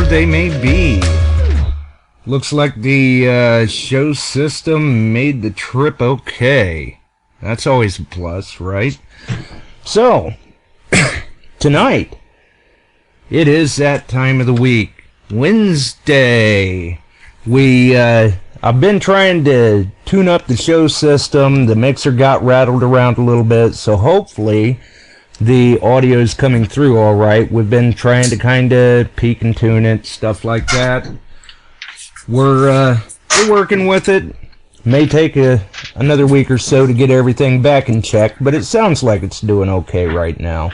they may be. Looks like the show system made the trip okay. That's always a plus, right? So, tonight, it is that time of the week, Wednesday. I've been trying to tune up the show system. The mixer got rattled around a little bit, so hopefully the audio is coming through all right. We've been trying to kind of peek and tune it, stuff like that. We're working with it. May take another week or so to get everything back in check, but it sounds like it's doing okay right now.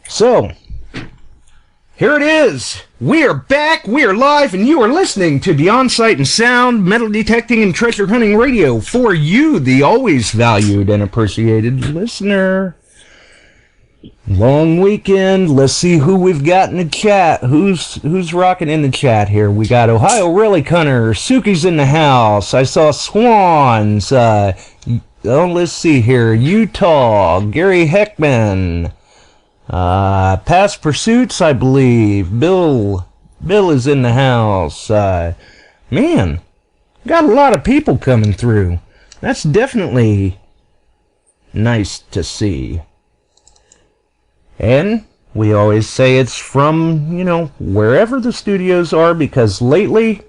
So, here it is. We are back, we are live, and you are listening to Beyond Sight and Sound, metal detecting and treasure hunting radio for you, the always valued and appreciated listener. Long weekend. Let's see who we've got in the chat. Who's rocking in the chat here? We got Ohio Relic Hunter. Suki's in the house. I saw Swans. Let's see here. Utah. Gary Heckman. Past Pursuits, I believe. Bill is in the house. Man, got a lot of people coming through. That's definitely nice to see. And we always say it's from, wherever the studios are, because lately,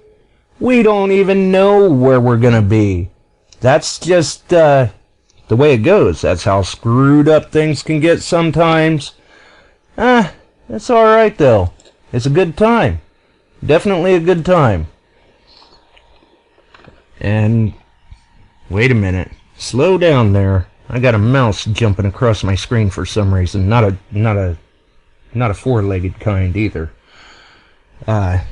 we don't even know where we're going to be. That's just the way it goes. That's how screwed up things can get sometimes. It's alright though. It's a good time. Definitely a good time. And, wait a minute. Slow down there. I got a mouse jumping across my screen for some reason. Not a four-legged kind either. But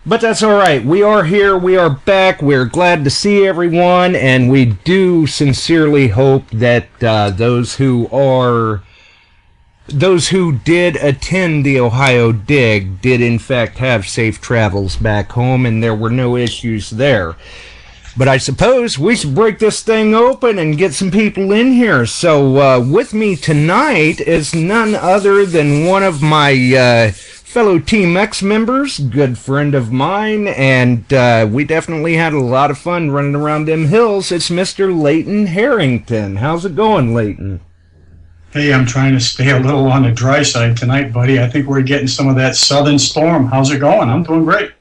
that's all right. We are here. We are back. We're glad to see everyone, and we do sincerely hope that those who did attend the Ohio dig did in fact have safe travels back home, and there were no issues there. But I suppose we should break this thing open and get some people in here. So with me tonight is none other than one of my fellow Team X members, good friend of mine, and we definitely had a lot of fun running around them hills. It's Mr. Leighton Harrington. How's it going, Leighton? Hey, I'm trying to stay a little on the dry side tonight, buddy. I think we're getting some of that southern storm. How's it going? I'm doing great.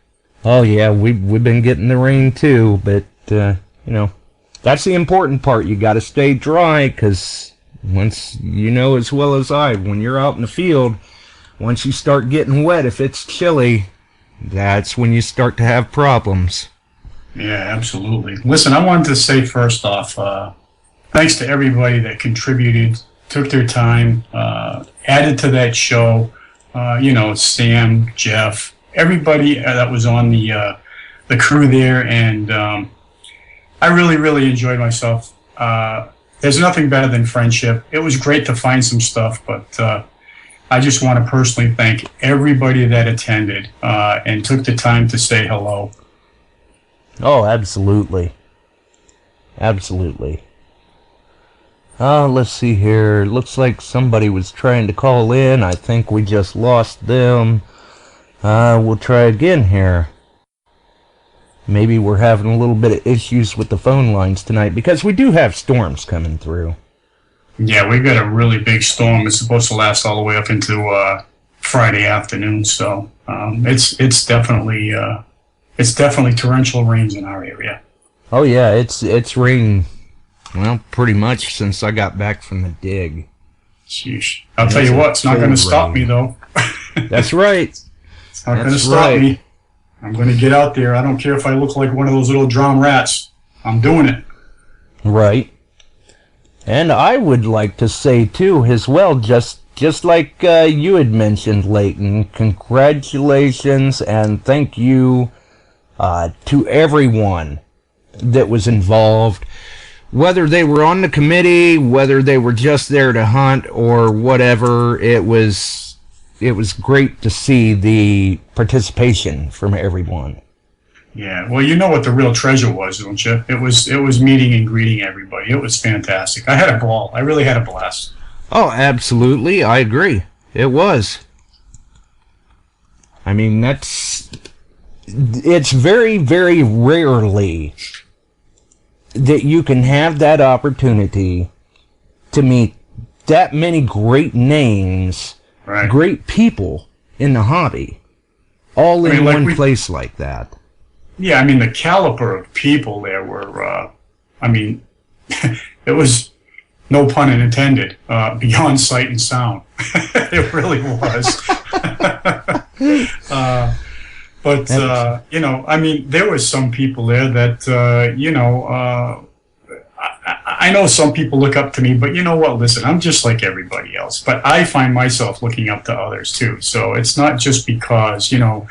Oh, yeah, we've been getting the rain, too, but that's the important part. You got to stay dry, because once, as well as I, when you're out in the field, once you start getting wet, if it's chilly, that's when you start to have problems. Yeah, absolutely. Listen, I wanted to say first off, thanks to everybody that contributed, took their time, added to that show, Sam, Jeff, everybody that was on the crew there, and I really, really enjoyed myself. There's nothing better than friendship. It was great to find some stuff, but I just want to personally thank everybody that attended and took the time to say hello. Oh, absolutely. Absolutely. Let's see here. Looks like somebody was trying to call in. I think we just lost them. We'll try again here. Maybe we're having a little bit of issues with the phone lines tonight, because we do have storms coming through. Yeah, we got a really big storm. It's supposed to last all the way up into Friday afternoon, so it's definitely torrential rains in our area. Oh yeah, it's rained, well, pretty much since I got back from the dig. Sheesh. I'll tell you what, it's not going to stop me though. That's right. It's not going to stop me. I'm going to get out there. I don't care if I look like one of those little drowned rats. I'm doing it. Right. And I would like to say, too, as well, just like you had mentioned, Leighton, congratulations and thank you to everyone that was involved, whether they were on the committee, whether they were just there to hunt, or whatever. It was great to see the participation from everyone. Yeah, well, you know what the real treasure was, don't you? It was meeting and greeting everybody. It was fantastic. I had a ball. I really had a blast. Oh, absolutely. I agree. It was. I mean, it's very, very rarely that you can have that opportunity to meet that many great names, Right. great people in the hobby, all in one place like that. Yeah, I mean, the caliber of people there were, I mean, it was, no pun intended, beyond sight and sound. It really was. But, you know, I mean, there was some people there that, you know, I know some people look up to me, but you know what? Listen, I'm just like everybody else. But I find myself looking up to others, too. So it's not just because, you know,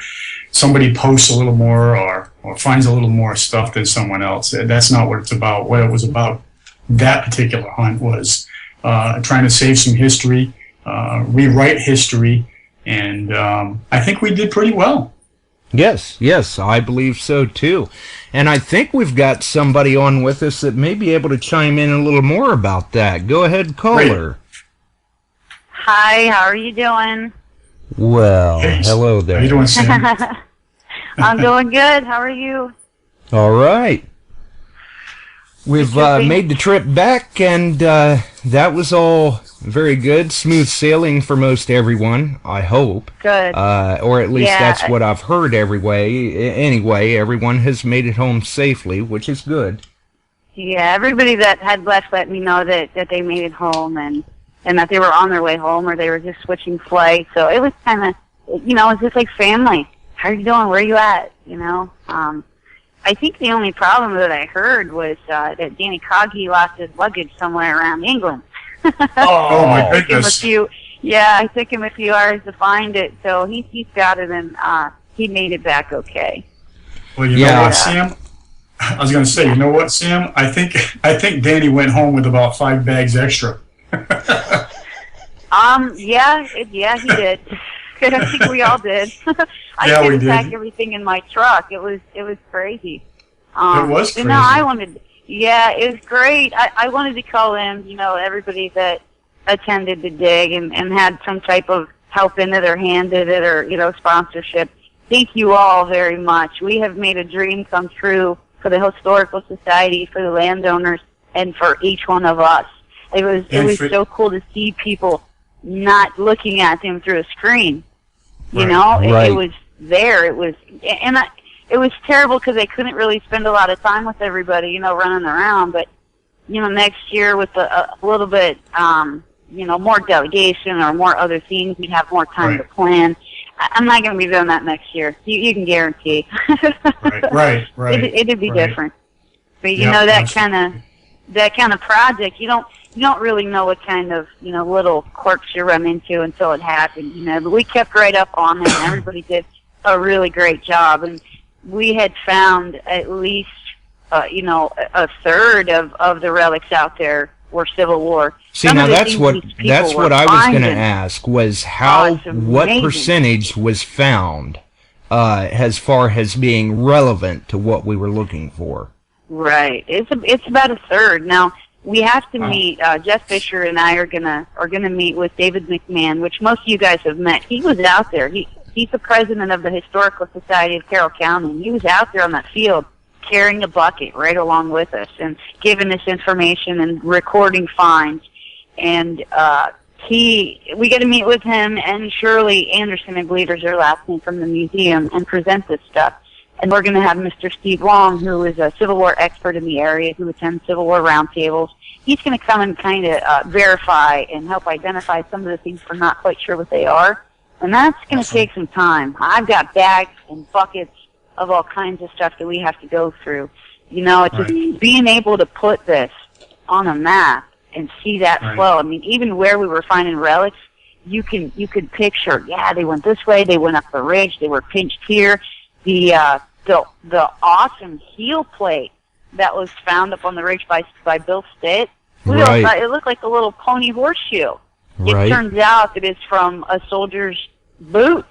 somebody posts a little more or finds a little more stuff than someone else. That's not what it's about. What it was about, that particular hunt, was trying to save some history, rewrite history, and I think we did pretty well. Yes, I believe so too. And I think we've got somebody on with us that may be able to chime in a little more about that. Go ahead, caller. Hi, how are you doing? Well, hello there. How you doing, Sam? I'm doing good. How are you? All right. We've made the trip back, and that was all very good. Smooth sailing for most everyone, I hope. Good. Or at least that's what I've heard anyway. Everyone has made it home safely, which is good. Yeah, everybody that had left let me know that they made it home and that they were on their way home or they were just switching flights. So it was kind of, you know, it was just like family. How are you doing? Where are you at? You know? I think the only problem that I heard was that Danny Coggy lost his luggage somewhere around England. Oh my goodness! I took him a few hours to find it, so he's got it, and he made it back okay. Well, you know what, Sam? I was going to say, you know what, Sam? I think Danny went home with about 5 bags extra. Yeah, he did. I think we all did. I couldn't pack everything in my truck. It was crazy. It was crazy. No, it was great. I wanted to call in, you know, everybody that attended the dig and had some type of help in it or handed it or, you know, sponsorship. Thank you all very much. We have made a dream come true for the Historical Society, for the landowners, and for each one of us. It was so cool to see people not looking at them through a screen. You know, it was there. It was, it was terrible because I couldn't really spend a lot of time with everybody, you know, running around. But, you know, next year with a little bit, you know, more delegation or more other things, we'd have more time to plan. I'm not going to be doing that next year. You can guarantee. Right. It'd be different. But you know, that kind of project, you don't really know what kind of, you know, little quirks you run into until it happens, you know. But we kept right up on it, and everybody did a really great job. And we had found at least, you know, a third of the relics out there were Civil War. See, now that's what I was going to ask, was what percentage was found as far as being relevant to what we were looking for? Right. It's about a third. Now, we have to meet, Jeff Fisher and I are gonna meet with David McMahon, which most of you guys have met. He was out there. He's the president of the Historical Society of Carroll County, and he was out there on that field carrying a bucket right along with us and giving us information and recording finds. And we get to meet with him and Shirley Anderson, I believe is her last name, from the museum, and present this stuff. And we're going to have Mr. Steve Long, who is a Civil War expert in the area, who attends Civil War roundtables. He's going to come and kind of verify and help identify some of the things we're not quite sure what they are. And that's going to take some time. I've got bags and buckets of all kinds of stuff that we have to go through. You know, it's just being able to put this on a map and see that flow. I mean, even where we were finding relics, you could picture, they went this way, they went up the ridge, they were pinched here. The awesome heel plate that was found up on the ridge by Bill Stitt. It looked like a little pony horseshoe. It turns out that it's from a soldier's boot,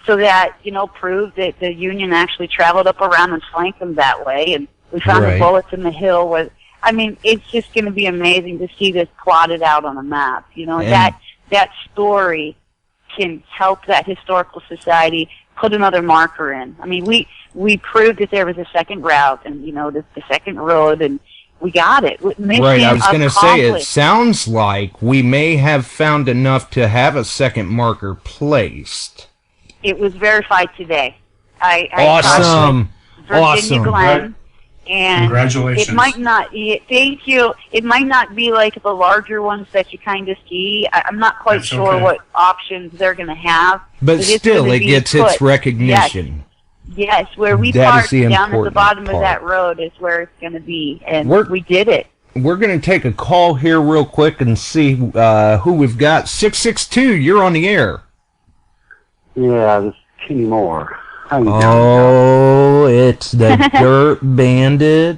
so that, you know, proved that the Union actually traveled up around and flanked them that way. And we found the bullets in the hill. I mean, it's just going to be amazing to see this plotted out on a map. You know, that story can help that historical society put another marker in. I mean, we proved that there was a second route and, the second road, and we got it. Right, I was going to say, it sounds like we may have found enough to have a second marker placed. It was verified today. Awesome. Virginia Glenn. And congratulations. It might not. Thank you. It might not be like the larger ones that you kind of see. I'm not quite sure what options they're going to have. But still, it gets its recognition. Yes, where we parked down at the bottom of that road is where it's going to be, and we did it. We're going to take a call here real quick and see who we've got. 662, you're on the air. Yeah, this is Kenny Moore. Oh, it's the Dirt Bandit.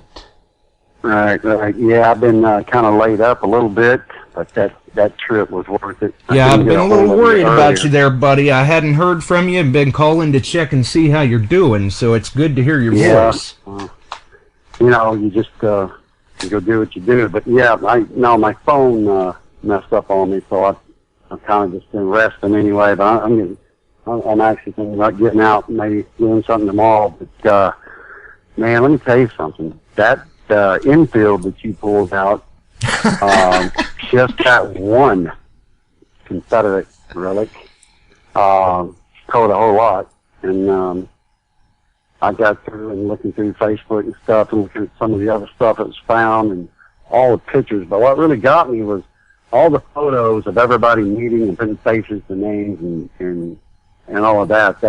Right. Yeah, I've been kind of laid up a little bit, but that trip was worth it. Yeah, I've been a little worried about you there, buddy. I hadn't heard from you and been calling to check and see how you're doing, so it's good to hear your voice. You just you go do what you do. But yeah, my phone messed up on me, so I've kind of just been resting anyway. But I'm actually thinking about getting out and maybe doing something tomorrow. But, man, let me tell you something. That infield that you pulled out just got one Confederate relic. Told a whole lot. And I got through and looking through Facebook and stuff and looking at some of the other stuff that was found and all the pictures. But what really got me was all the photos of everybody meeting and putting faces to names and all of that.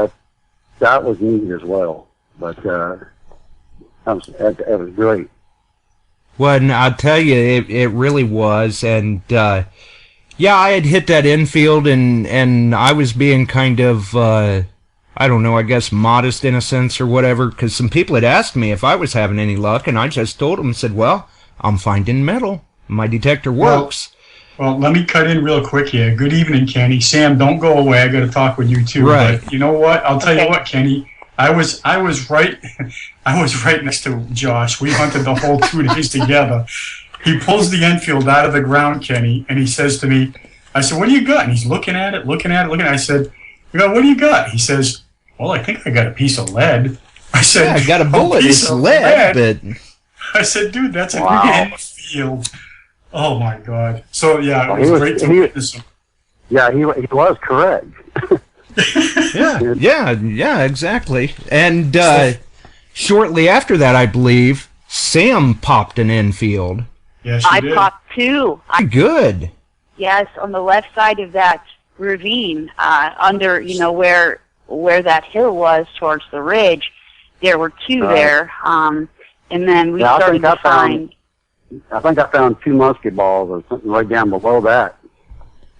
That was neat as well. But that was great. Well, and I'll tell you, it really was. And I had hit that infield, and I was being kind of I don't know, I guess modest in a sense or whatever, because some people had asked me if I was having any luck, and I just told them and said, well, I'm finding metal. My detector works. Well, let me cut in real quick here. Good evening, Kenny. Sam, don't go away. I got to talk with you too. Right. But you know what? I'll tell you what, Kenny. I was right. I was right next to Josh. We hunted the whole 2 days together. He pulls the Enfield out of the ground, Kenny, and he says to me, I said, "What do you got?" And he's looking at it. I said, "What do you got?" He says, "Well, I think I got a piece of lead." I said, "Yeah, I got a bullet. It's lead." But I said, "Dude, that's a good Enfield." Oh my God! So yeah, it was great to witness him. Yeah, he was correct. yeah, exactly. And shortly after that, I believe Sam popped an Enfield. Yes, I popped two. Good. Yes, on the left side of that ravine, under where that hill was towards the ridge, there were two there. And then we started to find. I think I found 2 musket balls or something right down below that.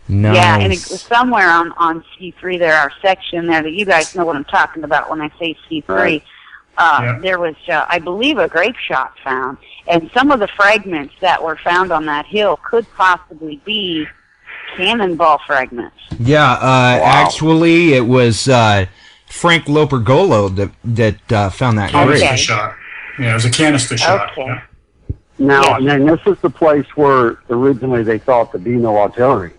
Nice. Yeah, and it was somewhere on C3 there, our section there, that you guys know what I'm talking about when I say C3. Right. There was, I believe, a grape shot found. And some of the fragments that were found on that hill could possibly be cannonball fragments. Yeah, actually, it was Frank Lopergolo that found that grape. Canister shot. Yeah, it was a canister shot. Okay. Yeah. Now, and this is the place where originally they thought to be no artillery.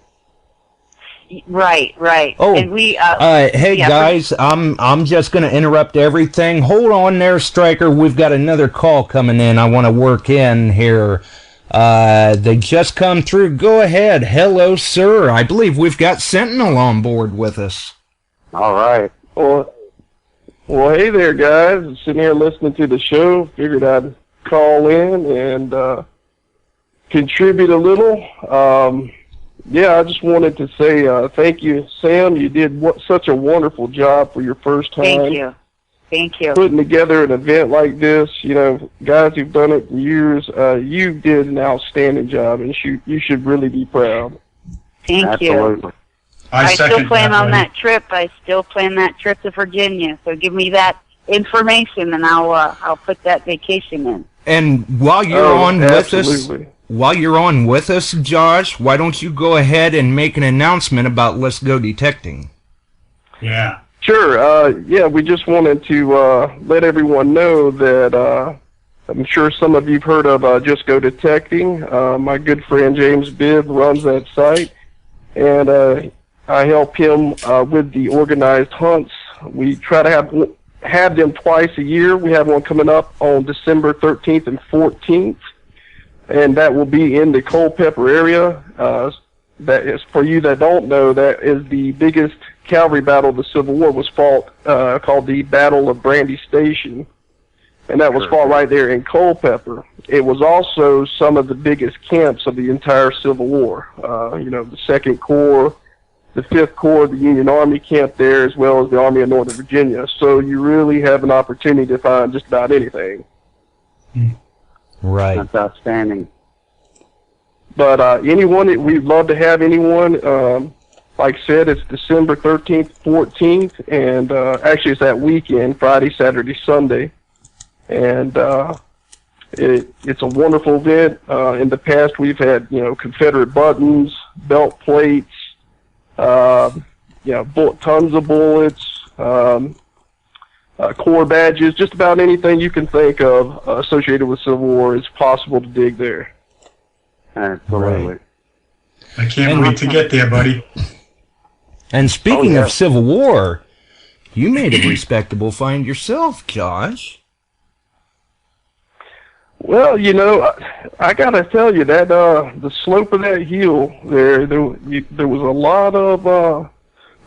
Right. Oh, and we, hey guys, I'm just going to interrupt everything. Hold on there, Stryker. We've got another call coming in. I want to work in here. They just come through. Go ahead. Hello, sir. I believe we've got Sentinel on board with us. All right. Well, hey there, guys. I'm sitting here listening to the show. Figured I'd call in and contribute a little. I just wanted to say thank you, Sam. You did such a wonderful job for your first time. Thank you. Putting together an event like this, guys who've done it for years, you did an outstanding job, and you should really be proud. Thank you. I still plan on that trip. I still plan that trip to Virginia. So give me that information, and I'll put that vacation in. And while you're on with us, Josh, why don't you go ahead and make an announcement about Let's Go Detecting? Yeah. Sure. We just wanted to let everyone know that I'm sure some of you've heard of Just Go Detecting. My good friend James Bibb runs that site, and I help him with the organized hunts We try to have them twice a year. We have one coming up on December 13th and 14th, and that will be in the Culpeper area. That is, for you that don't know, that is the biggest cavalry battle of the Civil War was fought, called the Battle of Brandy Station, and that was fought right there in Culpeper. It was also some of the biggest camps of the entire Civil War. The 2nd Corps, the 5th Corps, the Union Army camp there, as well as the Army of Northern Virginia. So you really have an opportunity to find just about anything. Right. That's outstanding. But anyone, we'd love to have anyone. Like I said, it's December 13th, 14th, and actually it's that weekend, Friday, Saturday, Sunday. And it's a wonderful event. In the past, we've had, Confederate buttons, belt plates, tons of bullets, corps badges, just about anything you can think of associated with Civil War is possible to dig there. Absolutely. Right. I can't wait to get there, buddy. And speaking of Civil War, you made a respectable find yourself, Josh. Well, I gotta tell you that the slope of that hill there was a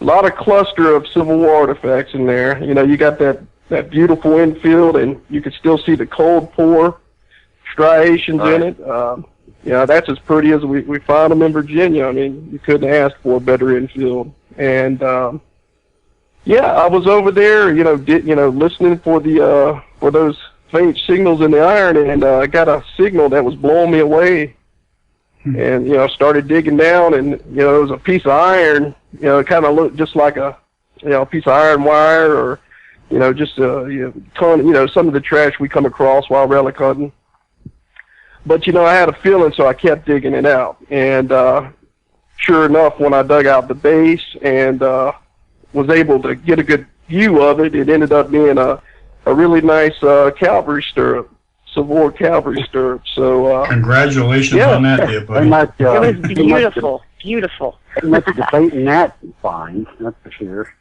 lot of cluster of Civil War artifacts in there. You got that beautiful infield, and you could still see the cold pour striations in it. That's as pretty as we found them in Virginia. I mean, you couldn't ask for a better infield. And I was over there, listening for for those faint signals in the iron, and I got a signal that was blowing me away. And I started digging down, and it was a piece of iron. It kind of looked just like a piece of iron wire, or just a ton. Some of the trash we come across while relic hunting. But I had a feeling, so I kept digging it out. And sure enough, when I dug out the base and was able to get a good view of it, it ended up being a really nice cavalry stirrup, Civil War cavalry stirrup. So congratulations on that, dear buddy. It was beautiful, beautiful. Much debating that find, that's for sure.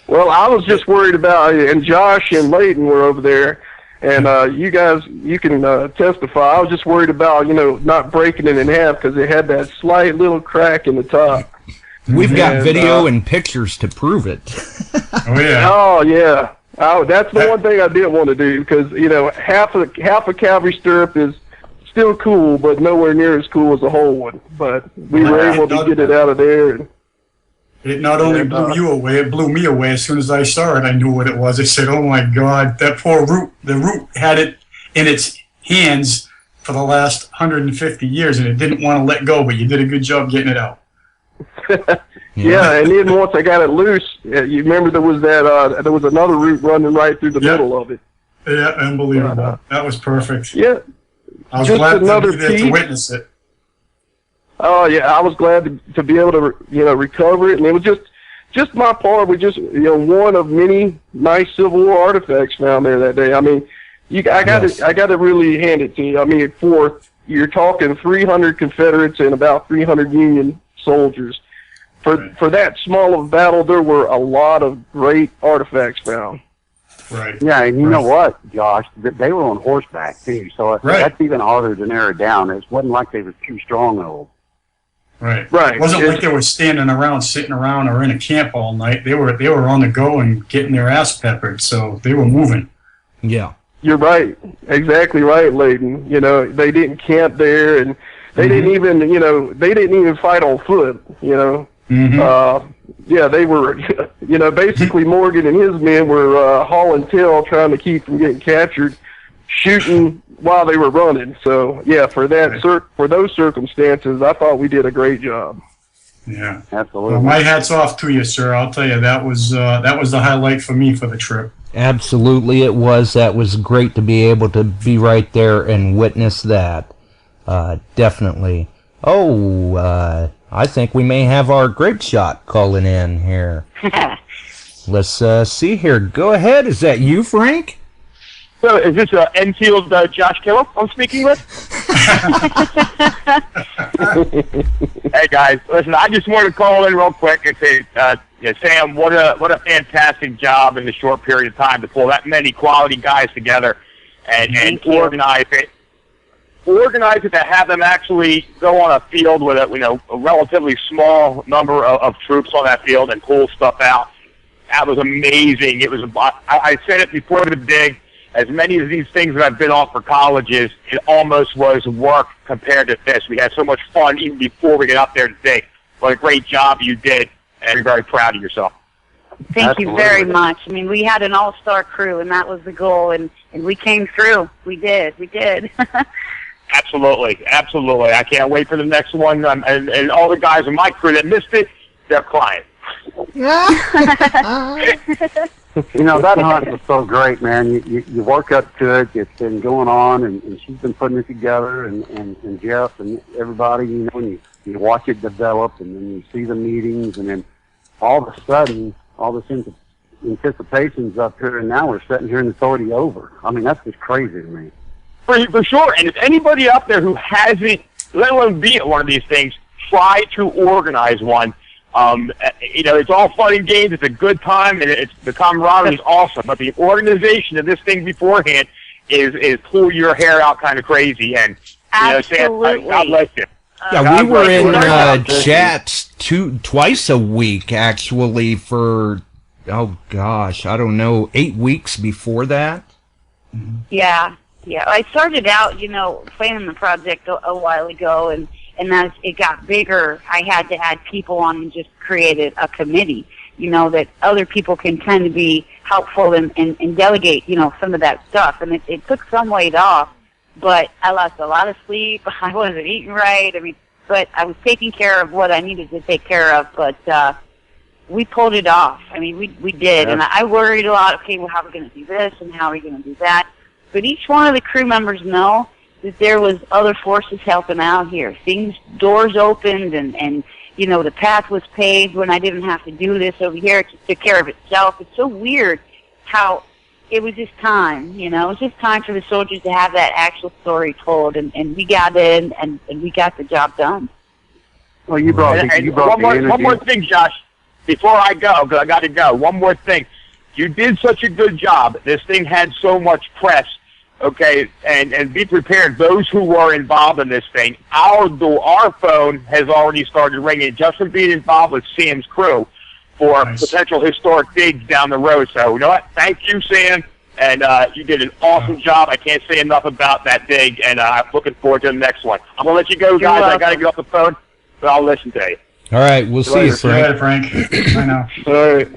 Well, I was just worried about, and Josh and Layton were over there, and you guys, you can testify. I was just worried about, not breaking it in half because it had that slight little crack in the top. We've got video and pictures to prove it. Oh yeah. Oh yeah. That's the one thing I didn't want to do because half a cavalry stirrup is still cool, but nowhere near as cool as a whole one. But we were able to get it out of there. And, it not only blew you away, it blew me away. As soon as I saw it, I knew what it was. I said, "Oh my God, that poor root! The root had it in its hands for the last 150 years, and it didn't want to let go. But you did a good job getting it out." Yeah, and then once I got it loose, you remember there was another root running right through the middle of it. Yeah, unbelievable. That was perfect. Yeah. I was glad to be there to witness it. Oh yeah, I was glad to be able to recover it, and it was just my part with just one of many nice Civil War artifacts found there that day. I mean, I got to really hand it to you. I mean, you're talking 300 Confederates and about 300 Union soldiers. For that small of a battle, there were a lot of great artifacts found. Right. Yeah, and you know what, Josh? They were on horseback, too, so that's even harder to narrow down. It wasn't like they were too strong, though. Right. It wasn't like they were standing around, sitting around, or in a camp all night. They were on the go and getting their ass peppered, so they were moving. Yeah. You're right. Exactly right, Layton. They didn't camp there, and they didn't even fight on foot, Yeah, they were, basically Morgan and his men were hauling tail, trying to keep from getting captured, shooting while they were running. So, yeah, for those circumstances, I thought we did a great job. Yeah, absolutely. Well, my hat's off to you, sir. I'll tell you, that was the highlight for me for the trip. Absolutely, it was. That was great to be able to be right there and witness that. Definitely. I think we may have our grape shot calling in here. Let's see here. Go ahead. Is that you, Frank? So, is this Enfield Josh Kellogg I'm speaking with? Hey, guys. Listen, I just wanted to call in real quick and say, Yeah, Sam, what a fantastic job in the short period of time to pull that many quality guys together and organize it. Organize it to have them actually go on a field with a relatively small number of troops on that field and pull stuff out. That was amazing. It was. I said it before the dig. As many of these things that I've been on for colleges, it almost was work compared to this. We had so much fun even before we get up there to dig. What a great job you did, and I'm very proud of yourself. Thank you very much. I mean, we had an all-star crew, and that was the goal, and we came through. We did. Absolutely. I can't wait for the next one. And all the guys in my crew that missed it, they're crying. That hunt was so great, man. You work up to it. It's been going on, and she's been putting it together, and Jeff and everybody, and you watch it develop, and then you see the meetings, and then all of a sudden, all this anticipation's up here, and now we're sitting here and it's already over. I mean, that's just crazy to me. For sure. And if anybody out there who hasn't, let alone be at one of these things, try to organize one. It's all fun and games. It's a good time, and the camaraderie is awesome. But the organization of this thing beforehand is pull your hair out kind of crazy. And absolutely, God bless you. Yeah, we were in chats twice a week actually for I don't know, 8 weeks before that. Yeah. I started out, planning the project a while ago, and as it got bigger, I had to add people on and just created a committee, that other people can kind of be helpful and delegate, some of that stuff. And it took some weight off, but I lost a lot of sleep. I wasn't eating right. But I was taking care of what I needed to take care of, but we pulled it off. We did. Yeah. And I worried a lot, okay, well, how are we going to do this and how are we going to do that? But each one of the crew members know that there was other forces helping out here. Doors opened, and the path was paved when I didn't have to do this over here. It just took care of itself. It's so weird how it was just time, it was just time for the soldiers to have that actual story told, and we got in, and we got the job done. Well, you brought one more thing, Josh, before I go, because I got to go. One more thing. You did such a good job. This thing had so much press. Okay, and be prepared. Those who were involved in this thing, our phone has already started ringing just from being involved with Sam's crew for potential historic digs down the road. So, you know what? Thank you, Sam, and you did an awesome job. I can't say enough about that dig, and I'm looking forward to the next one. I'm going to let you go, guys. I got to get off the phone, but I'll listen to you. All right, we'll see you, Frank. Frank. I know. All right.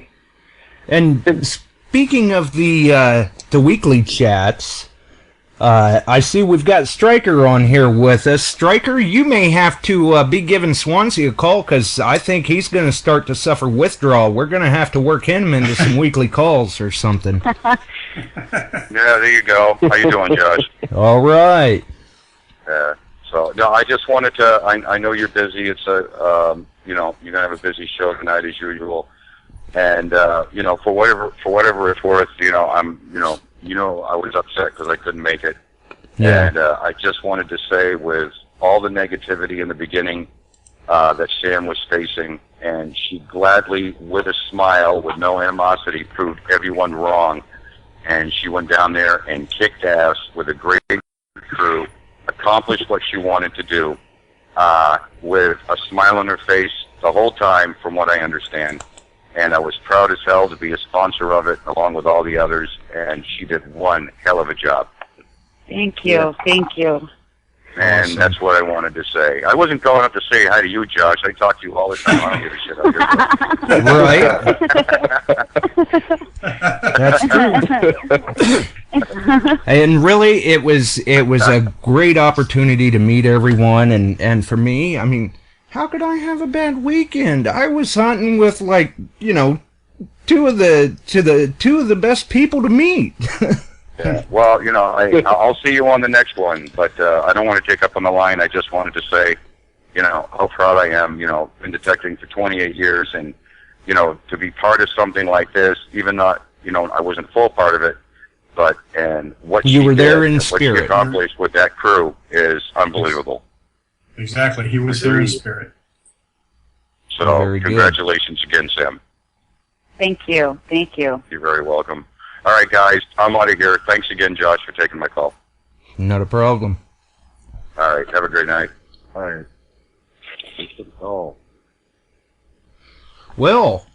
And speaking of the weekly chats, I see we've got Stryker on here with us. Stryker, you may have to be giving Swansea a call, because I think he's going to start to suffer withdrawal. We're going to have to work him into some weekly calls or something. Yeah, there you go. How you doing, Josh? All right. So, no, I just wanted to, I know you're busy. It's you're going to have a busy show tonight as usual. And, for whatever it's worth, I was upset because I couldn't make it. Yeah. And I just wanted to say, with all the negativity in the beginning that Sam was facing, and she gladly, with a smile, with no animosity, proved everyone wrong. And she went down there and kicked ass with a great crew, accomplished what she wanted to do, with a smile on her face the whole time, from what I understand. And I was proud as hell to be a sponsor of it, along with all the others, and she did one hell of a job. Thank you. Yeah. Thank you. And awesome. That's what I wanted to say. I wasn't going up to say hi to you, Josh. I talk to you all the time. I don't give a shit Right? That's true. And really, it was a great opportunity to meet everyone, and for me, how could I have a bad weekend? I was hunting with two of the best people to meet. Yeah. Well, I'll see you on the next one, but I don't want to take up on the line. I just wanted to say, how proud I am. Been detecting for 28 years, and to be part of something like this, even not, I wasn't full part of it, and what you were there in spirit. What she accomplished with that crew is unbelievable. Exactly. He was there in spirit. So, congratulations again, Sam. Thank you. Thank you. You're very welcome. All right, guys, I'm out of here. Thanks again, Josh, for taking my call. Not a problem. All right, have a great night. All right. Oh. Well,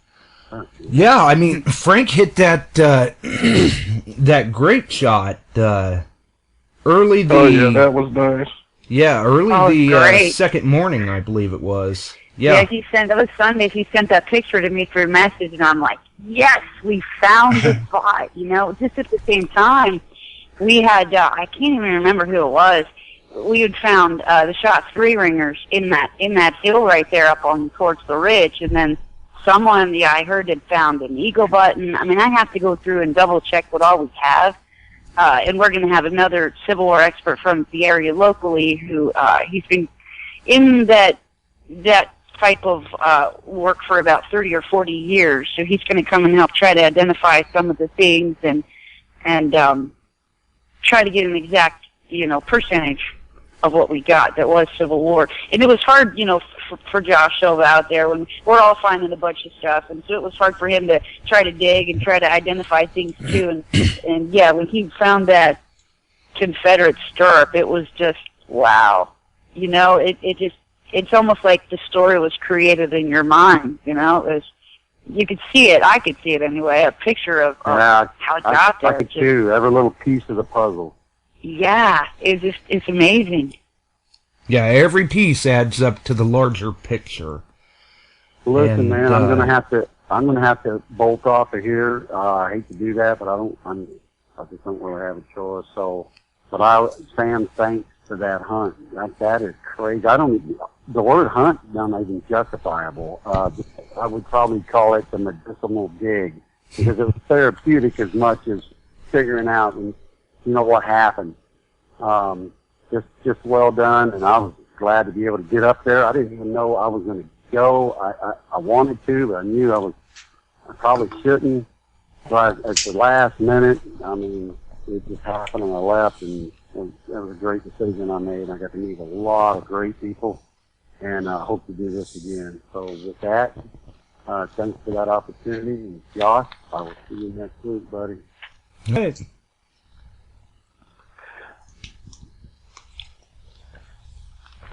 yeah, I mean, Frank hit that that grape shot early the. Oh yeah, that was nice. Yeah, early the great. second morning, I believe it was. Yeah, Yeah. he sent, that was Sunday, he sent that picture to me through message, and I'm like, yes, we found the spot, you know. Just at the same time, we had, I can't even remember who it was, we had found the shot three ringers in that hill right there up on towards the ridge, and then someone, I heard had found an eagle button. I mean, I have to go through and double check what all we have. And we're going to have another Civil War expert from the area locally who, he's been in that type of work for about 30 or 40 years. So he's going to come and help try to identify some of the things and try to get an exact, percentage of what we got that was Civil War. And it was hard, for Josh Silva out there when we're all finding a bunch of stuff, and so it was hard for him to try to dig and try to identify things too. And yeah, when he found that Confederate stirrup, it was just wow. It's almost like the story was created in your mind. You could see it. I could see it anyway. A picture of how it got there. I could too. Every little piece of the puzzle. Yeah, it's amazing. Yeah, every piece adds up to the larger picture. Listen, And, man, I'm gonna have to bolt off of here. I hate to do that, but I just don't really have a choice. So, Sam, thanks for that hunt. That is crazy. The word hunt is not even justifiable. I would probably call it the medicinal dig, because it was therapeutic as much as figuring out what happened. Just well done, and I was glad to be able to get up there. I didn't even know I was going to go. I wanted to, but I knew I probably shouldn't. But at the last minute, it just happened, and I left, and it was a great decision I made. I got to meet a lot of great people, and I hope to do this again. So with that, thanks for that opportunity, and Josh, I will see you next week, buddy. Right.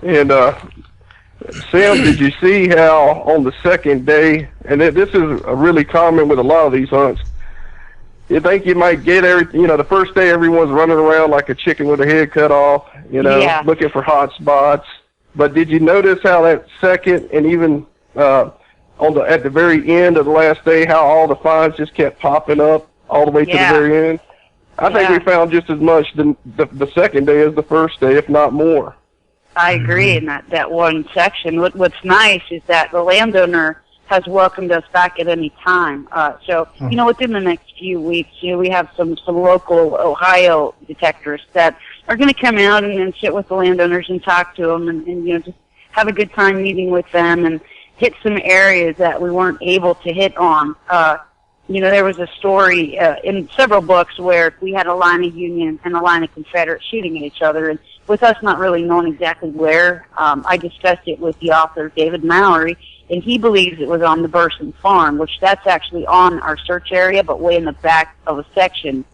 And Sam, did you see how on the second day, and this is really common with a lot of these hunts, you think you might get the first day everyone's running around like a chicken with a head cut off, looking for hot spots. But did you notice how that second and even at the very end of the last day, how all the finds just kept popping up all the way to the very end? I think we found just as much the second day as the first day, if not more. I agree in that one section. What's nice is that the landowner has welcomed us back at any time. So, within the next few weeks, we have some local Ohio detectors that are going to come out and sit with the landowners and talk to them and just have a good time meeting with them and hit some areas that we weren't able to hit on. There was a story in several books where we had a line of Union and a line of Confederate shooting at each other, and with us not really knowing exactly where, I discussed it with the author, David Mallory, and he believes it was on the Burson farm, which that's actually on our search area, but way in the back of a section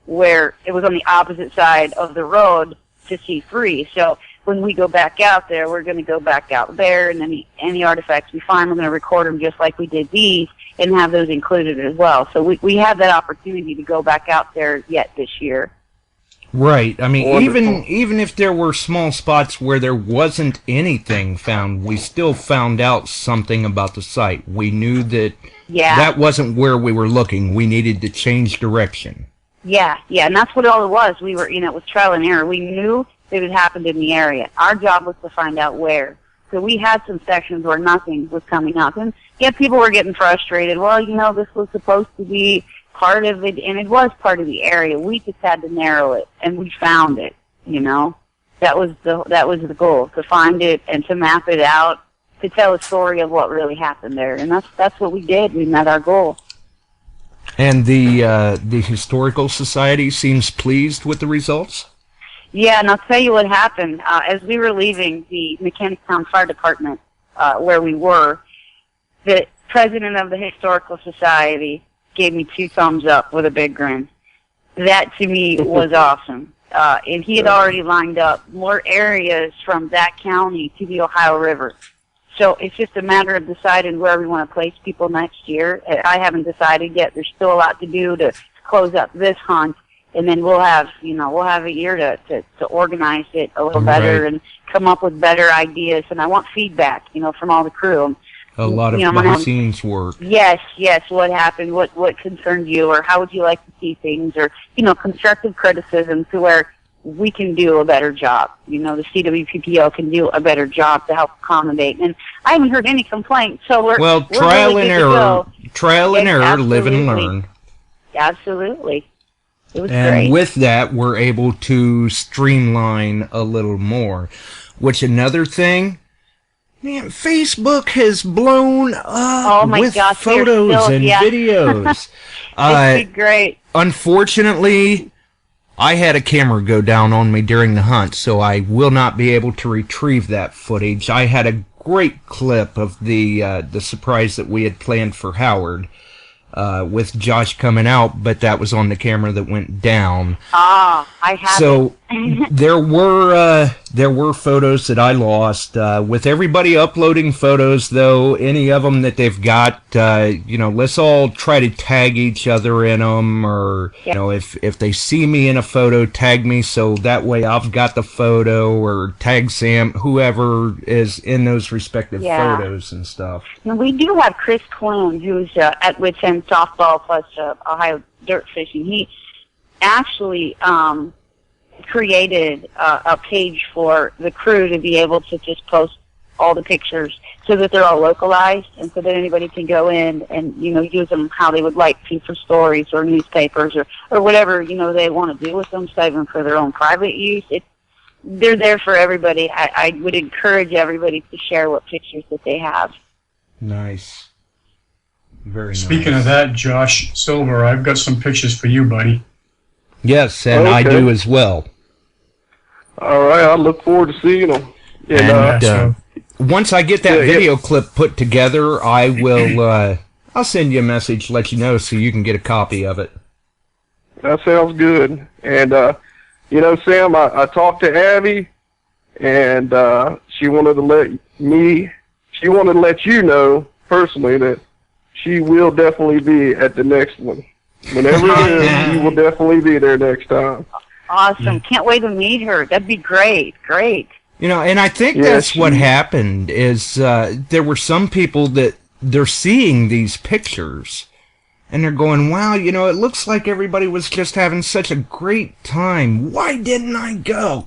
where it was on the opposite side of the road to C3. So when we go back out there, we're going to go back out there, and any artifacts we find, we're going to record them just like we did these and have those included as well. So we have that opportunity to go back out there yet this year. Right. I mean, Wonderful. even if there were small spots where there wasn't anything found, we still found out something about the site. We knew that that wasn't where we were looking. We needed to change direction. Yeah, and that's what all it was. We were, it was trial and error. We knew it had happened in the area. Our job was to find out where. So we had some sections where nothing was coming up. And people were getting frustrated. Well, this was supposed to be part of it, and it was part of the area. We just had to narrow it, and we found it. That was the goal, to find it and to map it out, to tell a story of what really happened there, and that's what we did. We met our goal. And the Historical Society seems pleased with the results? Yeah, and I'll tell you what happened. As we were leaving the Mechanicstown Fire Department, where we were, the president of the Historical Society gave me 2 thumbs up with a big grin. That to me was awesome. And he had already lined up more areas from that county to the Ohio River. So it's just a matter of deciding where we want to place people next year. I haven't decided yet. There's still a lot to do to close up this hunt, and then we'll have a year to organize it a little better and come up with better ideas. And I want feedback, from all the crew. A lot of behind-the-scenes work. Yes. What happened? What concerned you, or how would you like to see things, or constructive criticism to where we can do a better job. The CWPPO can do a better job to help accommodate. And I haven't heard any complaints, so we're trial really and error. Trial and error, live and learn. Absolutely. It was and great. With that, we're able to streamline a little more. Which another thing, man, Facebook has blown up with photos and videos. It's great. Unfortunately, I had a camera go down on me during the hunt, so I will not be able to retrieve that footage. I had a great clip of the surprise that we had planned for Howard with Josh coming out, but that was on the camera that went down. I have so there were photos that I lost. With everybody uploading photos, though, any of them that they've got, let's all try to tag each other in them, or if they see me in a photo, tag me so that way I've got the photo, or tag Sam, whoever is in those respective photos and stuff. Now, we do have Chris Clune, who's at Wits End Softball plus Ohio Dirt Fishing. He actually created a page for the crew to be able to just post all the pictures so that they're all localized, and so that anybody can go in and use them how they would like to for stories or newspapers or whatever they want to do with them, save them for their own private use. They're there for everybody. I would encourage everybody to share what pictures that they have. Nice. Very nice. Speaking of that, Josh Silver, I've got some pictures for you, buddy. Yes, and I do as well. All right, I look forward to seeing them. And once I get that video clip put together, I will. I'll send you a message, let you know, so you can get a copy of it. That sounds good. And Sam, I talked to Abby, and she wanted to let you know personally that she will definitely be at the next one. Whenever it is, you will definitely be there next time. Awesome. Can't wait to meet her. That'd be great. Great. And I think that's what happened is there were some people that they're seeing these pictures and they're going, wow, it looks like everybody was just having such a great time. Why didn't I go?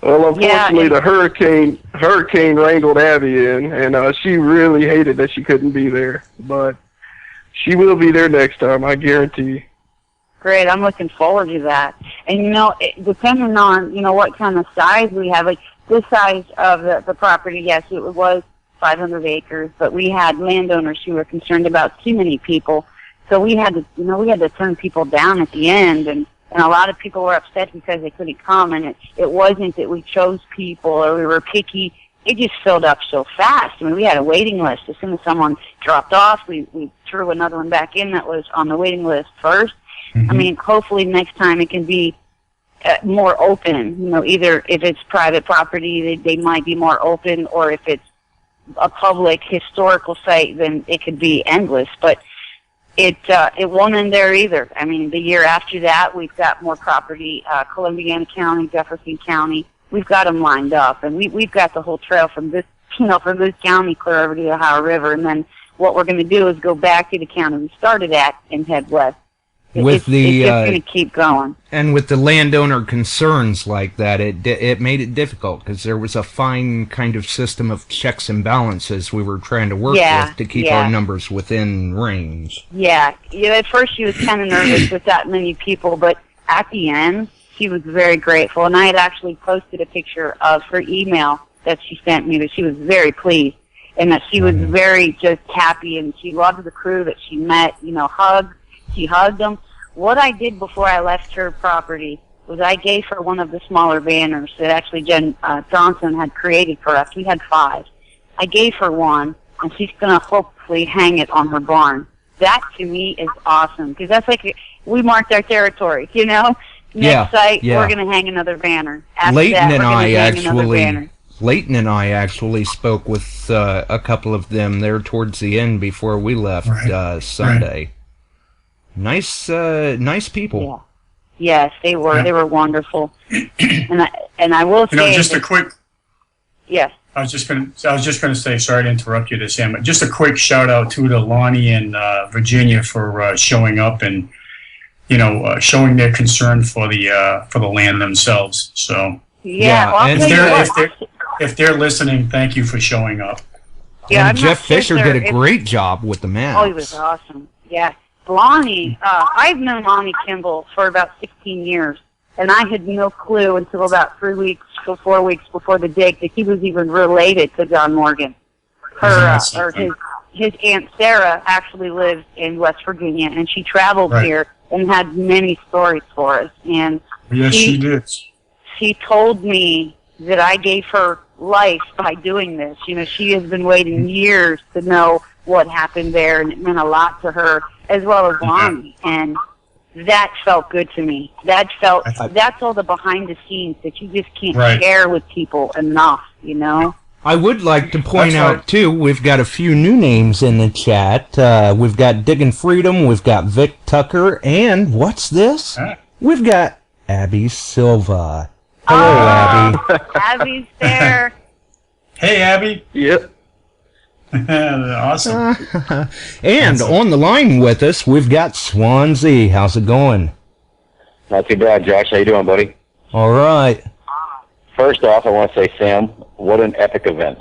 Well, unfortunately, the hurricane wrangled Abby in, and she really hated that she couldn't be there. But she will be there next time, I guarantee. Great, I'm looking forward to that. And depending on what kind of size we have, like this size of the property, yes, it was 500 acres, but we had landowners who were concerned about too many people, so we had to turn people down at the end, and a lot of people were upset because they couldn't come. And it wasn't that we chose people or we were picky. It just filled up so fast. I mean, we had a waiting list. As soon as someone dropped off, we threw another one back in that was on the waiting list first. Mm-hmm. I mean, hopefully next time it can be more open. Either if it's private property, they might be more open, or if it's a public historical site, then it could be endless. But it won't end there either. I mean, the year after that, we've got more property, Columbiana County, Jefferson County. We've got them lined up, and we've got the whole trail from this county clear over to the Ohio River, and then what we're going to do is go back to the county we started at and head west. It's just going to keep going. And with the landowner concerns like that, it made it difficult because there was a fine kind of system of checks and balances we were trying to work with to keep our numbers within range. Yeah. At first she was kind of nervous with that many people, but at the end she was very grateful. And I had actually posted a picture of her email that she sent me that she was very pleased and that she was very just happy, and she loved the crew that she met, She hugged them. What I did before I left her property was I gave her one of the smaller banners that actually Jen Johnson had created for us. We had 5. I gave her one, and she's going to hopefully hang it on her barn. That, to me, is awesome, because that's like, we marked our territory, you know? Next site, we're going to hang another banner. After Leighton that, Leighton and I actually spoke with a couple of them there towards the end before we left Sunday. Nice people. Yeah. Yes, they were. They were wonderful. and I will say, just a quick. Yes. I was just going to say, sorry to interrupt you, Sam, but just a quick shout out to Lonnie and Virginia for showing up and showing their concern for the land themselves. So if they're listening, thank you for showing up. Yeah, and Jeff Fisher did a great job with the maps. Oh, he was awesome. Yeah. Lonnie, I've known Lonnie Kimball for about 16 years, and I had no clue until about 4 weeks before the dig that he was even related to John Morgan. His Aunt Sarah actually lives in West Virginia, and she traveled here and had many stories for us. And yes, she did. She told me that I gave her life by doing this. You know, she has been waiting years to know what happened there, and it meant a lot to her, as well as Lonnie. And that felt good to me. That's all the behind the scenes that you just can't share with people enough, you know? I would like to point out, too, we've got a few new names in the chat. We've got Diggin' Freedom, we've got Vic Tucker, and what's this? We've got Abby Silva. Hello, Abby. Abby's there. Hey, Abby. Yep. Awesome. And on the line with us, we've got Swansea. How's it going? Not too bad, Josh. How you doing, buddy? All right. First off, I want to say, Sam, what an epic event.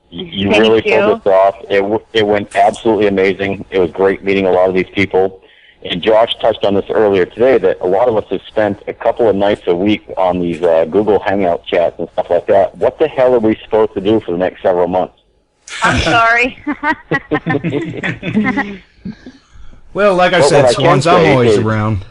You really pulled this off. It went absolutely amazing. It was great meeting a lot of these people. And Josh touched on this earlier today, that a lot of us have spent a couple of nights a week on these Google Hangout chats and stuff like that. What the hell are we supposed to do for the next several months? I'm sorry. Well, like I said, Swans, I'm always around.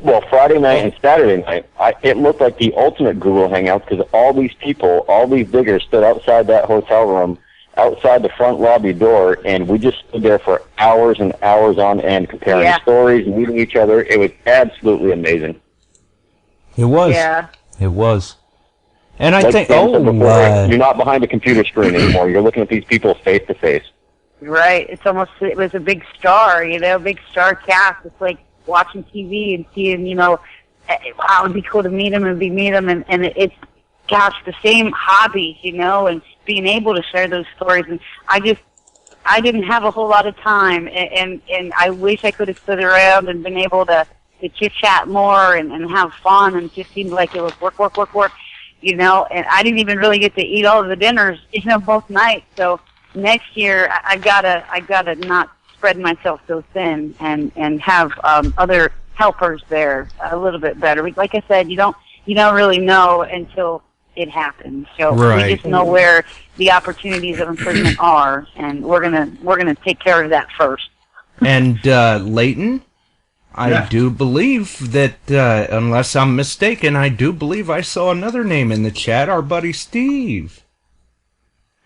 Well, Friday night and Saturday night, it looked like the ultimate Google Hangouts, because all these people, all these diggers stood outside that hotel room, outside the front lobby door, and we just stood there for hours and hours on end comparing stories and meeting each other. It was absolutely amazing. It was. Yeah. It was. And I think, you're not behind a computer screen anymore. You're looking at these people face to face. Right. It was a big star, big star cast. It's like watching TV and seeing, wow, it'd be cool to meet them and meet them. And it's, gosh, the same hobby, and being able to share those stories. And I didn't have a whole lot of time. And I wish I could have stood around and been able to chit-chat more and have fun. And it just seemed like it was work. And I didn't even really get to eat all of the dinners, both nights. So next year, I gotta not spread myself so thin and have other helpers there a little bit better. Like I said, you don't really know until it happens. So we just know where the opportunities of improvement are, and we're gonna take care of that first. And Leighton, I do believe that, unless I'm mistaken, I do believe I saw another name in the chat, our buddy Steve.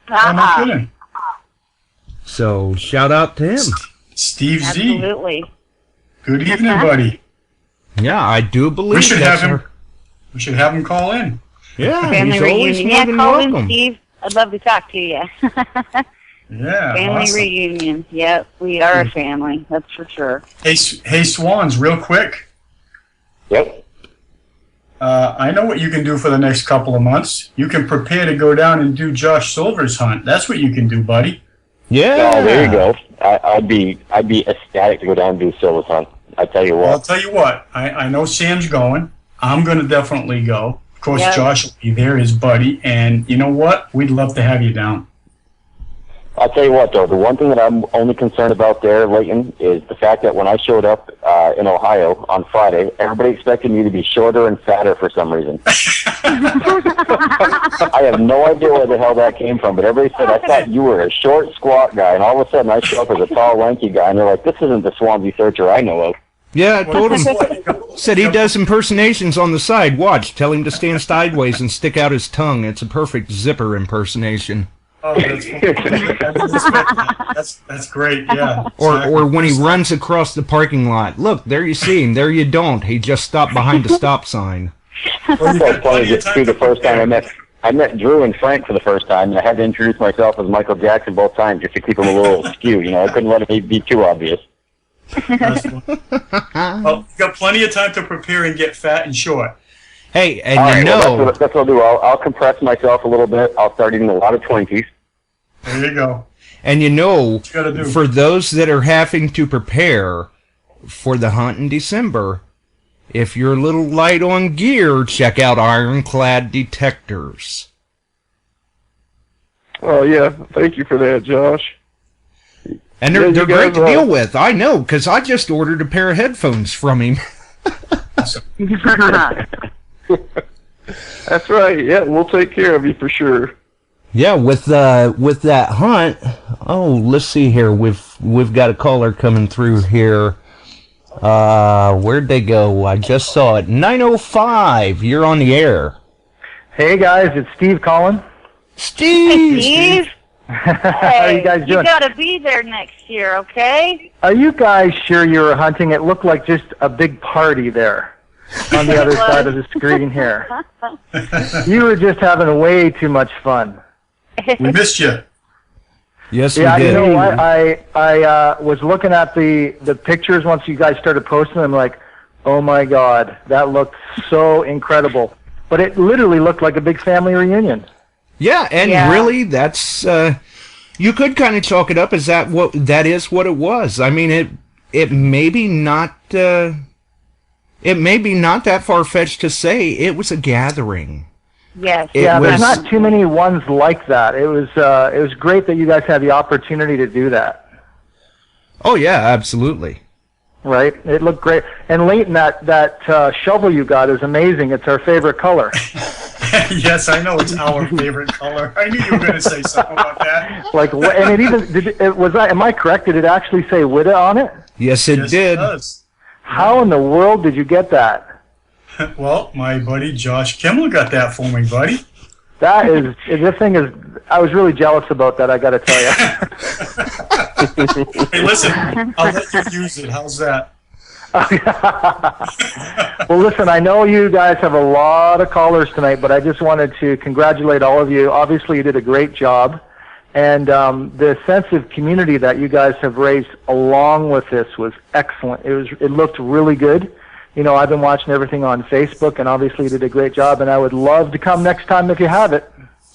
I'm not kidding. So, shout out to him. Steve Z. Absolutely. Good evening, buddy. Yeah, I do believe we should have him call in. Yeah, family he's always reunion. Call welcome. in, Steve. I'd love to talk to you. Yeah, family reunion. Yep, we are a family. That's for sure. Hey, Swans, real quick. Yep. I know what you can do for the next couple of months. You can prepare to go down and do Josh Silver's hunt. That's what you can do, buddy. Yeah. Oh, there you go. I'd be ecstatic to go down and do Silver's hunt. I tell you what. I'll tell you what. I know Sam's going. I'm going to definitely go. Of course, Josh will be there, his buddy. And you know what? We'd love to have you down. I'll tell you what, though, the one thing that I'm only concerned about there, Leighton, is the fact that when I showed up in Ohio on Friday, everybody expected me to be shorter and fatter for some reason. I have no idea where the hell that came from, but everybody said, I thought you were a short, squat guy, and all of a sudden I show up as a tall, lanky guy, and they're like, this isn't the Swansea Searcher I know of. Yeah, I told him. Said he does impersonations on the side. Watch. Tell him to stand sideways and stick out his tongue. It's a perfect zipper impersonation. Oh, that's great. Yeah. Or when he runs across the parking lot. Look, there you see him. There you don't. He just stopped behind the stop sign. Well, funny, just too, the first time I met Drew and Frank for the first time, and I had to introduce myself as Michael Jackson both times just to keep him a little askew. I couldn't let it be too obvious. Well, you've got plenty of time to prepare and get fat and short. Hey, and all right, know... Well, that's what I'll do. I'll compress myself a little bit. I'll start eating a lot of Twinkies. There you go. And for those that are having to prepare for the hunt in December, if you're a little light on gear, check out Ironclad Detectors. Oh, yeah. Thank you for that, Josh. And they're great to deal with. I know, because I just ordered a pair of headphones from him. That's right. Yeah, we'll take care of you for sure. Yeah, with that hunt. Oh, let's see here. We've got a caller coming through here. Where'd they go? I just saw it. 905. You're on the air. Hey guys, it's Steve calling. Steve. Hey, Steve. How are you guys doing? You gotta be there next year, okay? Are you guys sure you were hunting? It looked like just a big party there on the other side of the screen here. You were just having way too much fun. We missed you. Yes, we did. did. You know what? I was looking at the pictures once you guys started posting them. Like, oh my God, that looked so incredible. But it literally looked like a big family reunion. Yeah, and really, that's you could kind of chalk it up as that is what it was. I mean, it may be not that far fetched to say it was a gathering. Yes. There's not too many ones like that. It was great that you guys had the opportunity to do that. Oh yeah, absolutely. Right, it looked great. And Leighton, that shovel you got is amazing. It's our favorite color. Yes, I know it's our favorite color. I knew you were going to say something about that. Like, and it even am I correct? Did it actually say Witta on it? Yes, it did. It does. How in the world did you get that? Well, my buddy Josh Kimmel got that for me, buddy. This thing is, I was really jealous about that, I got to tell you. Hey, listen, I'll let you use it. How's that? Well, listen, I know you guys have a lot of callers tonight, but I just wanted to congratulate all of you. Obviously, you did a great job. And the sense of community that you guys have raised along with this was excellent. It looked really good. I've been watching everything on Facebook, and obviously you did a great job, and I would love to come next time if you have it.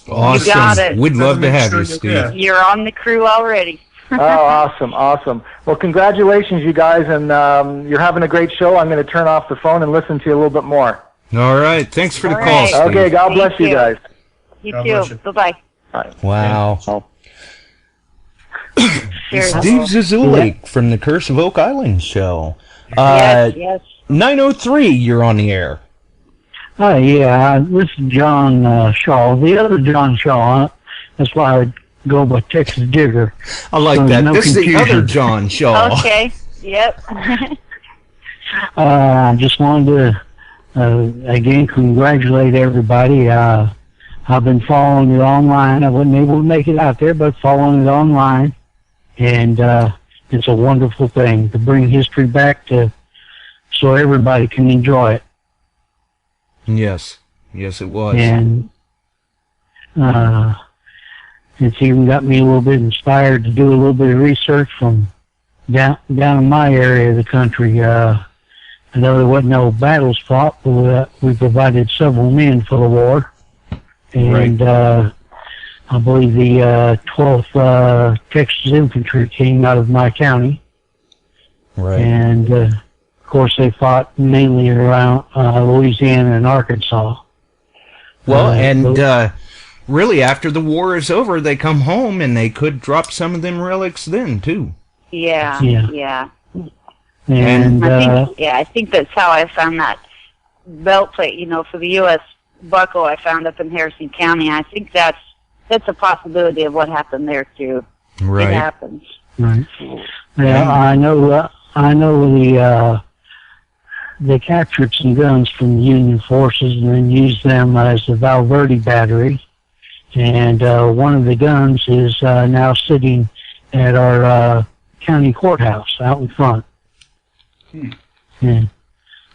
Awesome. You got it. We'd love to have you, Steve. You're on the crew already. Oh, awesome. Well, congratulations, you guys, and you're having a great show. I'm going to turn off the phone and listen to you a little bit more. All right. Thanks for the call, Steve. Okay, God bless you guys. You too. Bye-bye. Wow. Cheers. Steve Zazulek from the Curse of Oak Island show. Yes. 903, you're on the air. Yeah, this is John Shaw. The other John Shaw, that's why I go by Texas Digger. I like that. No this confusion. Is the other John Shaw. Okay, yep. I just wanted to, again, congratulate everybody. I've been following it online. I wasn't able to make it out there, but following it online. And it's a wonderful thing to bring history back so everybody can enjoy it. Yes, it was. And it's even got me a little bit inspired to do a little bit of research from down in my area of the country. I know there wasn't no battles fought, but we provided several men for the war. And I believe the 12th Texas Infantry came out of my county. Right. And, of course, they fought mainly around Louisiana and Arkansas. Well, really, after the war is over, they come home and they could drop some of them relics then, too. Yeah. And I think that's how I found that belt plate, for the U.S. buckle I found up in Harrison County. I think that's a possibility of what happened there, too. Right. It happens. Right. Yeah, I know they captured some guns from the Union forces and then used them as the Val Verde battery. and one of the guns is now sitting at our county courthouse out in front. And,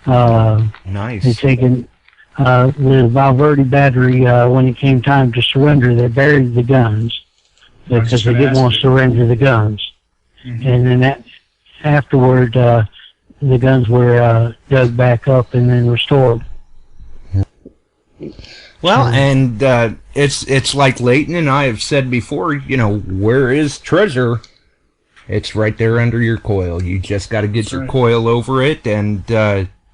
nice. They taken the Valverde battery when it came time to surrender. They buried the guns because they didn't want to surrender the guns. And then afterward, the guns were dug back up and then restored. Well, and it's like Leighton and I have said before, you know, where is treasure? It's right there under your coil. You just got to get your coil over it, and,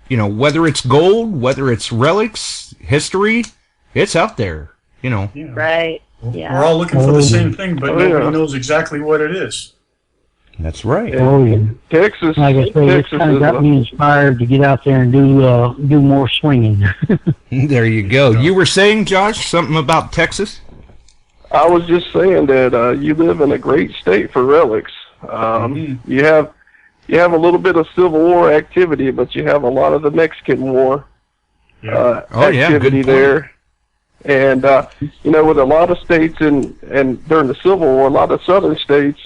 you know, whether it's gold, whether it's relics, history, it's out there, you know. Yeah. Right. Yeah. We're all looking for the same thing, but nobody knows exactly what it is. That's right. Oh, yeah. Texas, like I say, it's kind of got me inspired to get out there and do more swinging. There you go. You were saying, Josh, something about Texas? I was just saying that you live in a great state for relics. You have a little bit of Civil War activity, but you have a lot of the Mexican War activity there. And you know, with a lot of states and during the Civil War, a lot of southern states,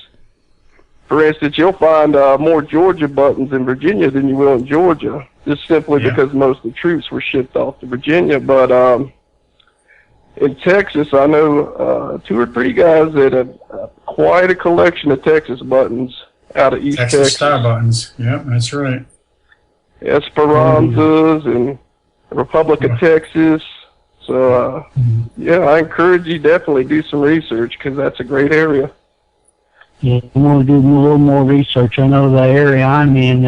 for instance, you'll find more Georgia buttons in Virginia than you will in Georgia, just simply because most of the troops were shipped off to Virginia. But in Texas, I know 2 or 3 guys that have quite a collection of Texas buttons out of East Texas. Star buttons. Yeah, that's right. Esperanzas and Republic of Texas. So, yeah, I encourage you definitely do some research because that's a great area. Yeah, I'm going to do a little more research. I know the area I'm in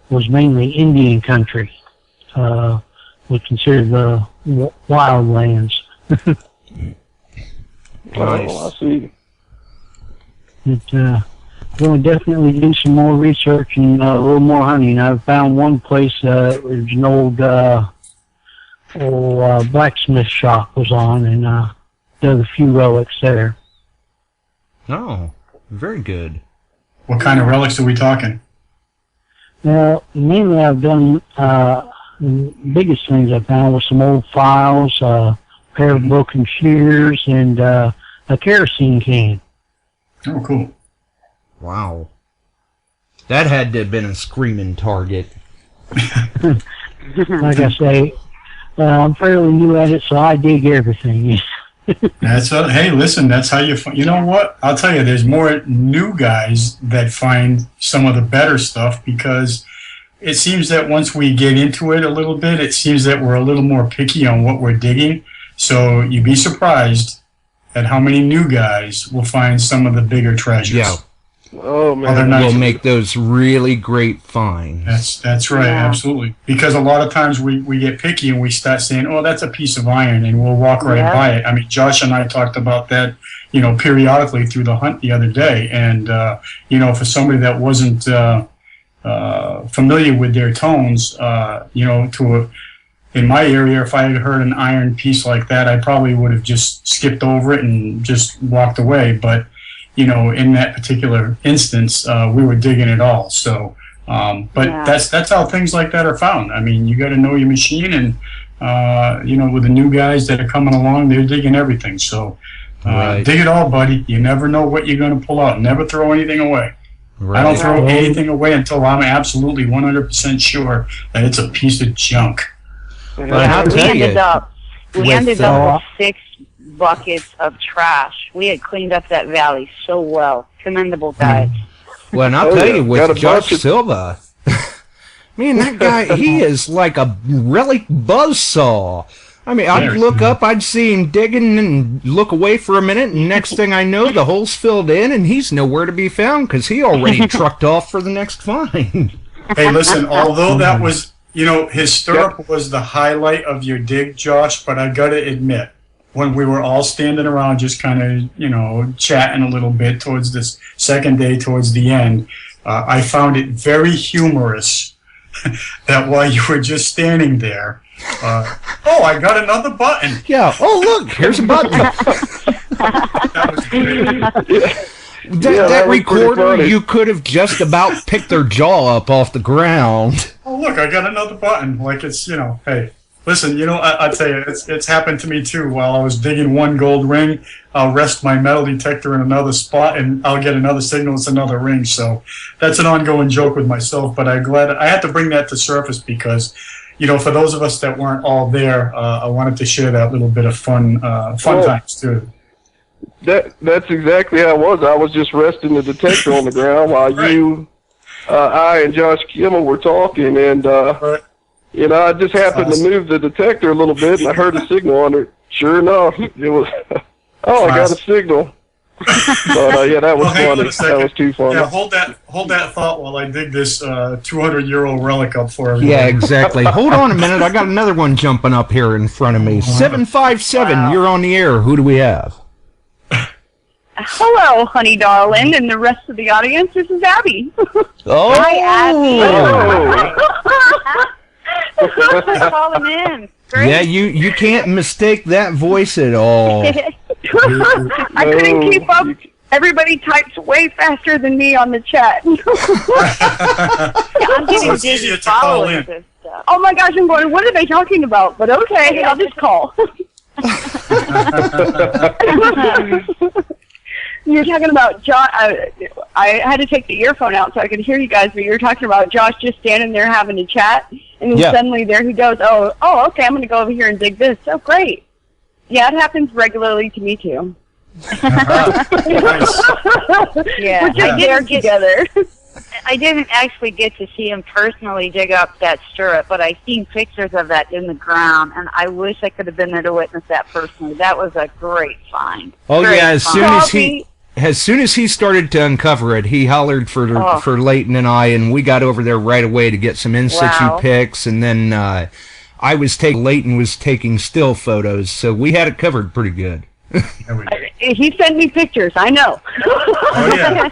was mainly Indian country. We consider the wild lands. I see. I'm going to definitely do some more research and a little more hunting. I've found one place, there's an old blacksmith shop was on, and dug a few relics there. Oh, very good. What kind of relics are we talking? Well, mainly I've done, the biggest things I found was some old files, a pair of broken shears, and a kerosene can. Oh, cool. Wow. That had to have been a screaming target. Like I say, I'm fairly new at it, so I dig everything. Hey, listen, that's how you know what? I'll tell you, there's more new guys that find some of the better stuff because it seems that once we get into it a little bit, it seems that we're a little more picky on what we're digging. So you'd be surprised at how many new guys will find some of the bigger treasures. Yeah. Oh, man. We'll make those really great finds. That's right, absolutely. Because a lot of times we get picky and we start saying, oh, that's a piece of iron, and we'll walk right by it. I mean, Josh and I talked about that, you know, periodically through the hunt the other day. And, you know, for somebody that wasn't familiar with their tones, you know, in my area, if I had heard an iron piece like that, I probably would have just skipped over it and just walked away. But you know, in that particular instance, we were digging it all. So, that's how things like that are found. I mean, you got to know your machine, and you know, with the new guys that are coming along, they're digging everything. So, dig it all, buddy. You never know what you're going to pull out. Never throw anything away. Right. I don't throw anything away until I'm absolutely 100% sure that it's a piece of junk. But we ended up with 6 buckets of trash. We had cleaned up that valley so well. Commendable guys. Well, and I'll tell you, with Josh Silva, man, that guy, he is like a relic buzzsaw. I mean, I'd look up, I'd see him digging and look away for a minute, and next thing I know, the hole's filled in, and he's nowhere to be found because he already trucked off for the next find. Hey, listen, although that was, you know, his stirrup was the highlight of your dig, Josh, but I got to admit, when we were all standing around just kind of, you know, chatting a little bit towards this second day, towards the end, I found it very humorous that while you were just standing there, oh, I got another button. Yeah, oh, look, here's a button. That was great. That recorder, you could have just about picked their jaw up off the ground. Oh, look, I got another button. Like it's, you know, hey. Listen, I tell you, it's happened to me too. While I was digging one gold ring, I'll rest my metal detector in another spot, and I'll get another signal. It's another ring. So that's an ongoing joke with myself. But I'm glad I had to bring that to surface because, for those of us that weren't all there, I wanted to share that little bit of fun times too. That's exactly how it was. I was just resting the detector on the ground while you, I, and Josh Kimmel were talking, and. I just happened to move the detector a little bit, and I heard a signal on it. Sure enough, it was, I got a signal. But, that was funny. That was too funny. Yeah, hold that thought while I dig this 200-year-old relic up for everybody. Yeah, exactly. Hold on a minute. I got another one jumping up here in front of me. 757, you're on the air. Who do we have? Hello, honey darling, and the rest of the audience. This is Abby. Oh! Hi, Abby. Oh. Calling in. Great. Yeah, you can't mistake that voice at all. I couldn't keep up. Everybody types way faster than me on the chat. I'm getting dizzy following this stuff. Oh my gosh, I'm going, what are they talking about? But okay, I'll just call. You were talking about Josh. I had to take the earphone out so I could hear you guys, but you were talking about Josh just standing there having a chat, and then suddenly there he goes, oh, okay, I'm going to go over here and dig this. Oh, great. Yeah, it happens regularly to me, too. Nice. Yeah, we're just there together. I didn't actually get to see him personally dig up that stirrup, but I seen pictures of that in the ground, and I wish I could have been there to witness that personally. That was a great find. Oh, great find. As soon as he started to uncover it, he hollered for Leighton and I, and we got over there right away to get some in-situ pics, and then Leighton was taking still photos, so we had it covered pretty good. He sent me pictures, I know. Oh, yeah.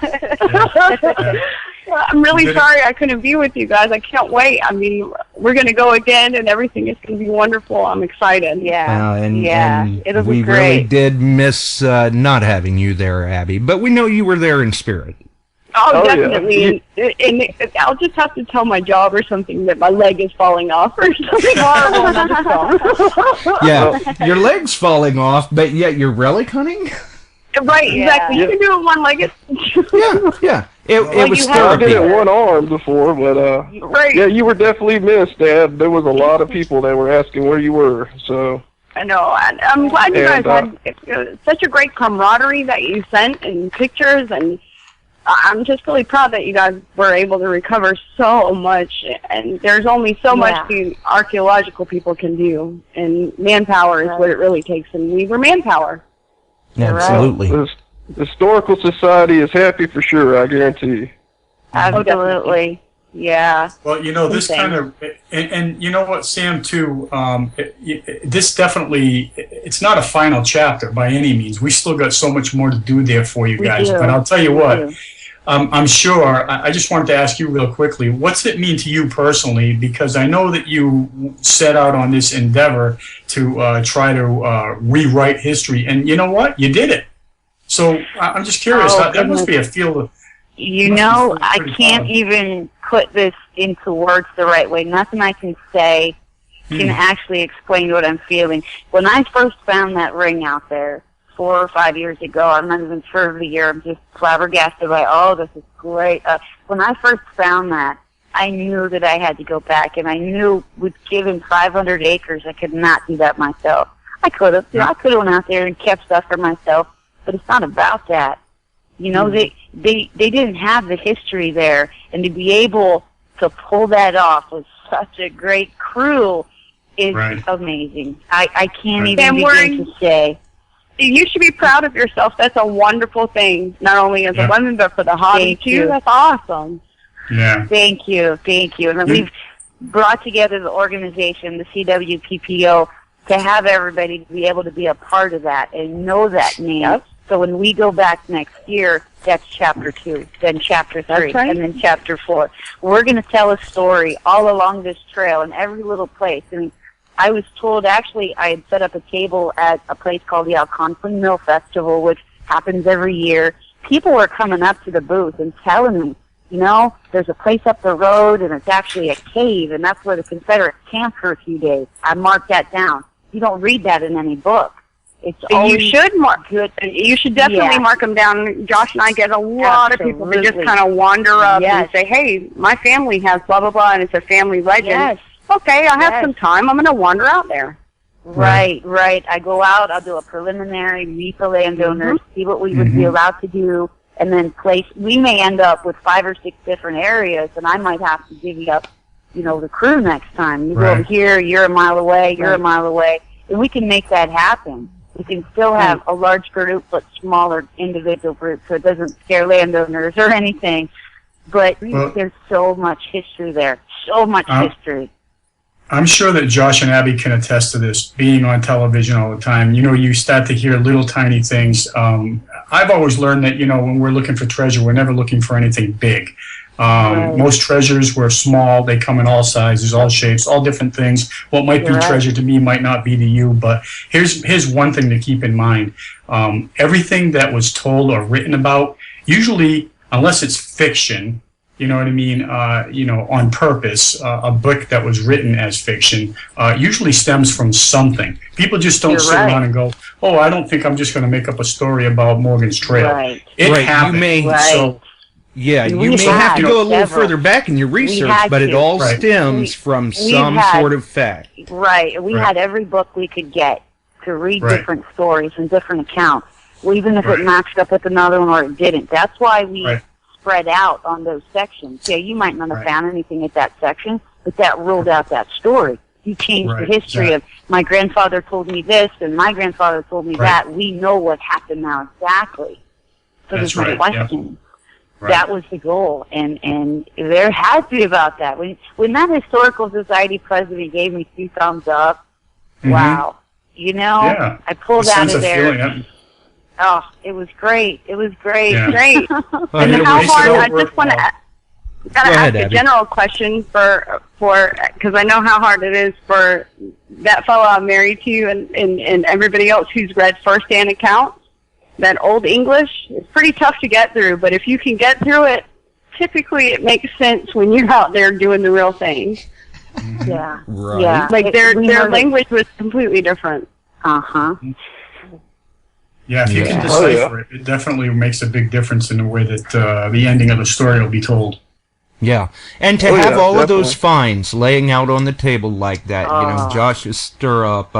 I'm really sorry I couldn't be with you guys. I can't wait. I mean, we're going to go again, and everything is going to be wonderful. I'm excited. Yeah. And it'll we be great. really did miss not having you there, Abby, but we know you were there in spirit. Oh, definitely. Yeah. And I'll just have to tell my job or something that my leg is falling off or something horrible. And I'll just go. Yeah, your leg's falling off, but yet you're relic hunting? Right, exactly. You can do it one-legged. Yeah. It was therapy. I did it one arm before, but yeah, you were definitely missed, Dad. There was a lot of people that were asking where you were, so. I know. I'm glad you guys had such a great camaraderie that you sent and pictures, and I'm just really proud that you guys were able to recover so much, and there's only so much the archaeological people can do, and manpower is what it really takes, and we were manpower. Yeah, absolutely. The Historical Society is happy for sure, I guarantee you. Absolutely. Yeah. Well, this kind of, and you know what, Sam, too, this definitely, it's not a final chapter by any means. We still got so much more to do there for you guys. But I'll tell you what, I'm sure, I just wanted to ask you real quickly, what's it mean to you personally? Because I know that you set out on this endeavor to try to rewrite history, and you know what? You did it. So I'm just curious, that must be a field of... I can't even put this into words the right way. Nothing I can say can actually explain what I'm feeling. When I first found that ring out there 4 or 5 years ago, I'm not even sure of the year, I'm just flabbergasted by, this is great. When I first found that, I knew that I had to go back, and I knew with given 500 acres, I could not do that myself. I could have. I could have went out there and kept stuff for myself, but it's not about that. They didn't have the history there, and to be able to pull that off with such a great crew is amazing. I can't even begin to say. You should be proud of yourself. That's a wonderful thing, not only as a woman, but for the hobby, too. That's awesome. Yeah. Thank you. And then we've brought together the organization, the CWPPO, to have everybody be able to be a part of that and know that name. Yep. So when we go back next year, that's Chapter 2, then Chapter 3, and then Chapter 4. We're going to tell a story all along this trail in every little place. I mean, I was told, actually, I had set up a table at a place called the Algonquin Mill Festival, which happens every year. People were coming up to the booth and telling them, you know, there's a place up the road, and it's actually a cave, and that's where the Confederates camped for a few days. I marked that down. You don't read that in any book. It's always you should mark good. You should definitely mark them down. Josh and I get a lot of people that just kind of wander up and say, "Hey, my family has blah blah blah," and it's a family legend. Yes. Okay, I have some time. I'm going to wander out there. Right. I go out. I'll do a preliminary, meet the landowners, see what we would be allowed to do, and then place. We may end up with 5 or 6 different areas, and I might have to divvy up, you know, the crew next time. You go over here. You're a mile away. You're a mile away, and we can make that happen. We can still have a large group, but smaller individual groups, so it doesn't scare landowners or anything. But there's so much history there. So much history. I'm sure that Josh and Abby can attest to this, being on television all the time. You know, you start to hear little tiny things. I've always learned that, you know, when we're looking for treasure, we're never looking for anything big. Most treasures were small. They come in all sizes, all shapes, all different things. What might be treasure to me might not be to you. But here's one thing to keep in mind. Everything that was told or written about, usually, unless it's fiction, you know what I mean, you know, on purpose, a book that was written as fiction usually stems from something. People just don't sit around and go, oh, I don't think I'm just going to make up a story about Morgan's Trail. It happened. So, yeah, you may have to go a little further back in your research, but it all stems from some sort of fact. Right. We had every book we could get to read different stories and different accounts. Well, even if it matched up with another one or it didn't. That's why we spread out on those sections. Yeah, you might not have found anything at that section, but that ruled out that story. You changed the history of my grandfather told me this and my grandfather told me that. We know what happened now exactly. So there's no question. That was the goal, and they're happy about that. When that Historical Society president gave me 2 thumbs up, wow, you know, I pulled out of there. Oh, it was great. It was great. Great. And how hard, I just want to ask a general question for because I know how hard it is for that fellow I'm married to and everybody else who's read first-hand accounts. That Old English is pretty tough to get through, but if you can get through it, typically it makes sense when you're out there doing the real thing. Yeah. Yeah. Like their language was completely different. Yeah, if you can decipher it, it definitely makes a big difference in the way that the ending of the story will be told. Yeah, and to have all of those finds laying out on the table like that, you know, Josh's stirrup,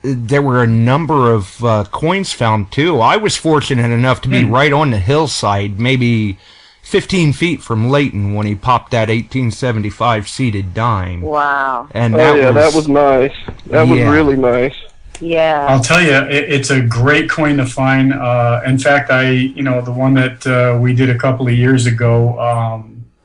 there were a number of coins found, too. I was fortunate enough to be right on the hillside, maybe 15 feet from Layton when he popped that 1875 seated dime. Wow. And that was nice. That was really nice. Yeah. I'll tell you, it's a great coin to find. In fact, the one that we did a couple of years ago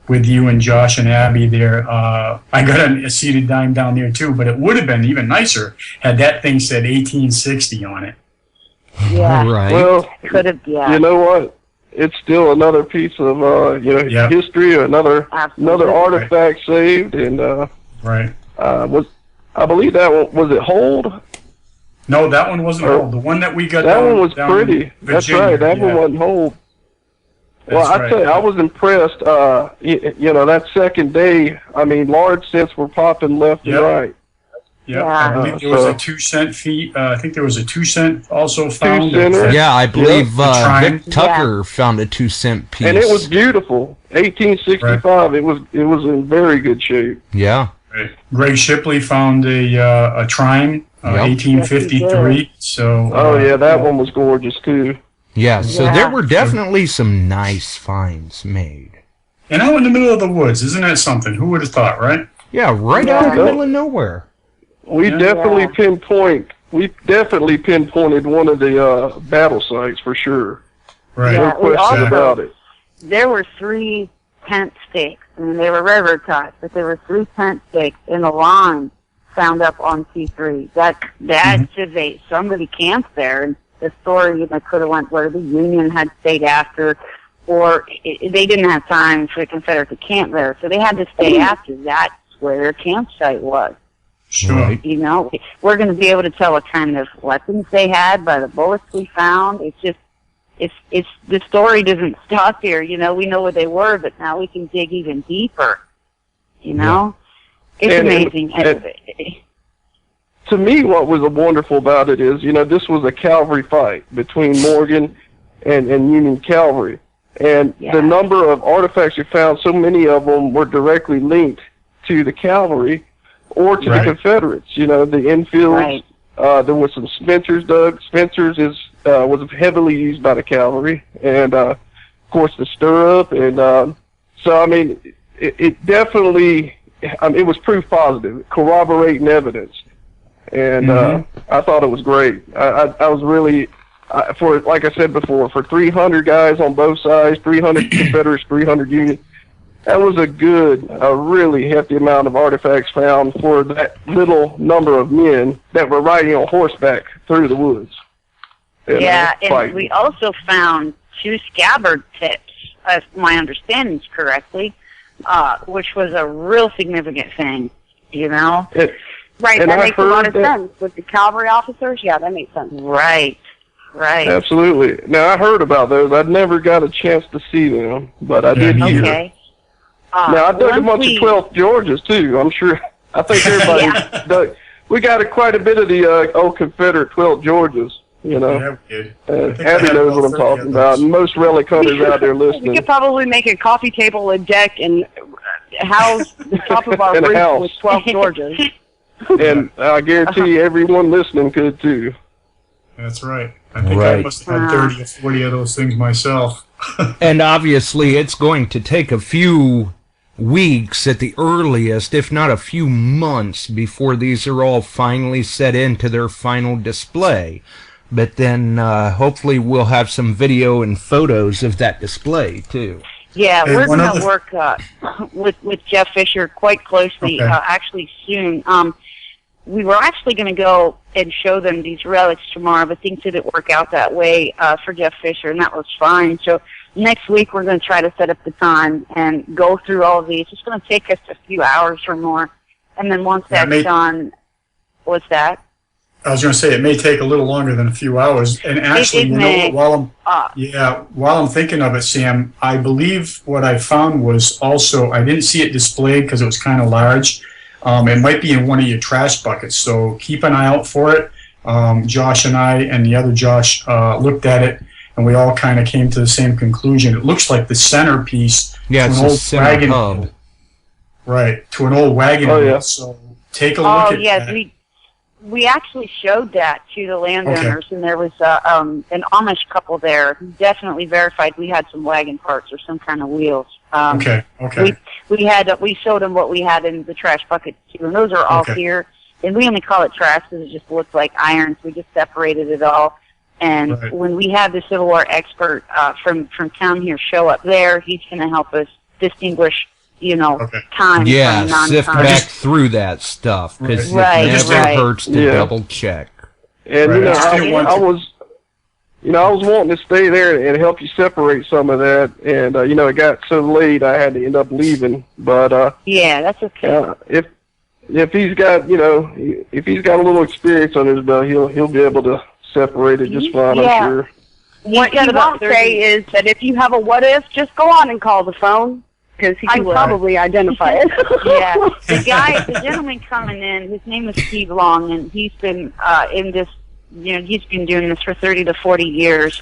with you and Josh and Abby there, I got a seated dime down there too, but it would have been even nicer had that thing said 1860 on it. Yeah. Well, could have. Yeah. You know what? It's still another piece of history, or another artifact saved, and I believe that one was it Hold? No, that one wasn't Hold. The one that we got. That one was pretty. That's right. That one wasn't Hold. Well, I tell you, I was impressed. That second day, I mean, large cents were popping left and right. Yeah, I believe there was a 2-cent fee. I think there was a 2-cent also found. Yeah, I believe Vic Tucker found a 2-cent piece, and it was beautiful. 1865. It was in very good shape. Yeah. Greg Shipley found a trine, 1853. So. That one was gorgeous too. Yeah, so there were definitely some nice finds made. And out in the middle of the woods, isn't that something? Who would have thought, right? Yeah, right out in the middle of nowhere. We definitely pinpointed one of the battle sites for sure. Right. No question about it. There were 3 tent stakes. I mean, they were railroad ties, but there were 3 tent stakes in the line found up on C3. That should somebody camped there, and the story could have went where the Union had stayed after, or they didn't have time for the Confederates to camp there, so they had to stay after. That's where their campsite was. Sure. You know, we're going to be able to tell what kind of weapons they had by the bullets we found. It's it's the story doesn't stop here. You know, we know where they were, but now we can dig even deeper. You know, it's amazing. To me, what was wonderful about it is, you know, this was a cavalry fight between Morgan and Union cavalry. And the number of artifacts you found, so many of them were directly linked to the cavalry or to the Confederates. You know, the infields, there was some Spencers dug. Spencers was heavily used by the cavalry. And, of course, the stirrup. And so, I mean, it definitely, it was proof positive, corroborating evidence. And I thought it was great. I was really, for like I said before, for 300 guys on both sides, 300 Confederates, 300 Union, that was a really hefty amount of artifacts found for that little number of men that were riding on horseback through the woods. And we also found 2 scabbard tips, if my understanding is correctly, which was a real significant thing, you know? Right, that makes a lot of sense. With the cavalry officers, that makes sense. Right. Absolutely. Now, I heard about those. I never got a chance to see them, but I did hear. Okay. Now, I dug a bunch of 12th Georges, too. I'm sure. I think everybody dug. We got quite a bit of the old Confederate 12th Georges, you know. Abby knows what I'm talking about. And most relic hunters out there listening. We could probably make a coffee table, a deck, and house the top of our roof with 12 Georges. And I guarantee everyone listening could too. That's right. I think I must have had 30 or 40 of those things myself. And obviously it's going to take a few weeks at the earliest, if not a few months, before these are all finally set into their final display. But then hopefully we'll have some video and photos of that display too. Yeah, we're going to work with Jeff Fisher quite closely, actually soon. We were actually going to go and show them these relics tomorrow, but things didn't work out that way for Jeff Fisher, and that was fine. So next week we're going to try to set up the time and go through all of these. It's going to take us a few hours or more, and then once that's done, what's that? I was going to say it may take a little longer than a few hours, and actually, while I'm thinking of it, Sam, I believe what I found was also I didn't see it displayed because it was kind of large. It might be in one of your trash buckets, so keep an eye out for it. Josh and I and the other Josh looked at it, and we all kind of came to the same conclusion. It looks like the centerpiece to an old wagon wheel. Right, to an old wagon wheel. So take a look at that. We actually showed that to the landowners, and there was an Amish couple there who definitely verified we had some wagon parts or some kind of wheels. We showed them what we had in the trash bucket too, and those are all here. And we only call it trash because it just looks like irons. We just separated it all. And when we have the Civil War expert from town here show up there, he's going to help us distinguish, time from non-time. Sift back through that stuff because it never hurts to double check. And I was wanting to stay there and help you separate some of that, and it got so late I had to end up leaving. But that's okay. If he's got if he's got a little experience on his belt, he'll be able to separate it just fine. I'm sure. What he won't say is that if you have a what if, just go on and call the phone. Because he can probably identify it. The gentleman coming in, his name is Steve Long, and he's been in this, he's been doing this for 30 to 40 years.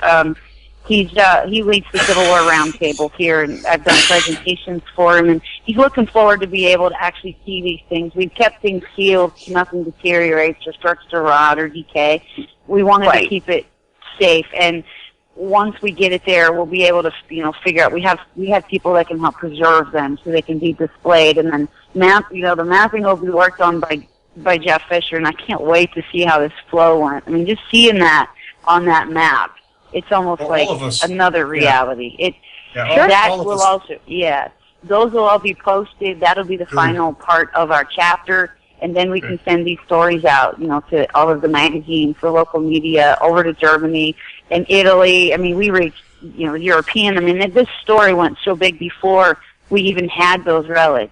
He leads the Civil War Roundtable here, and I've done presentations for him, and he's looking forward to be able to actually see these things. We've kept things sealed, nothing deteriorates or starts to rot or decay. We wanted to keep it safe, and once we get it there, we'll be able to, figure out. We have people that can help preserve them so they can be displayed, and then the mapping will be worked on by Jeff Fisher, and I can't wait to see how this flow went. I mean, just seeing that on that map, it's almost like another reality. Those will all be posted. That'll be the final part of our chapter. And then we can send these stories out, to all of the magazines, for local media, over to Germany and Italy. I mean, we reached, European. I mean, this story went so big before we even had those relics,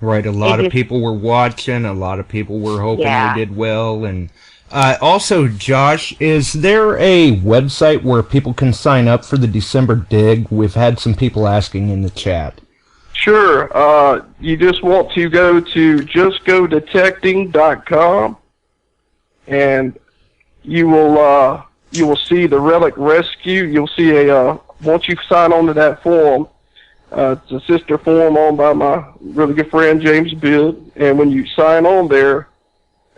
Right. A lot of people were watching. A lot of people were hoping we did well. And Also, Josh, is there a website where people can sign up for the December dig? We've had some people asking in the chat. Sure. You just want to go to justgodetecting.com, and you will see the Relic Rescue. You'll see once you sign on to that forum, it's a sister forum owned by my really good friend James Bidd, and when you sign on there,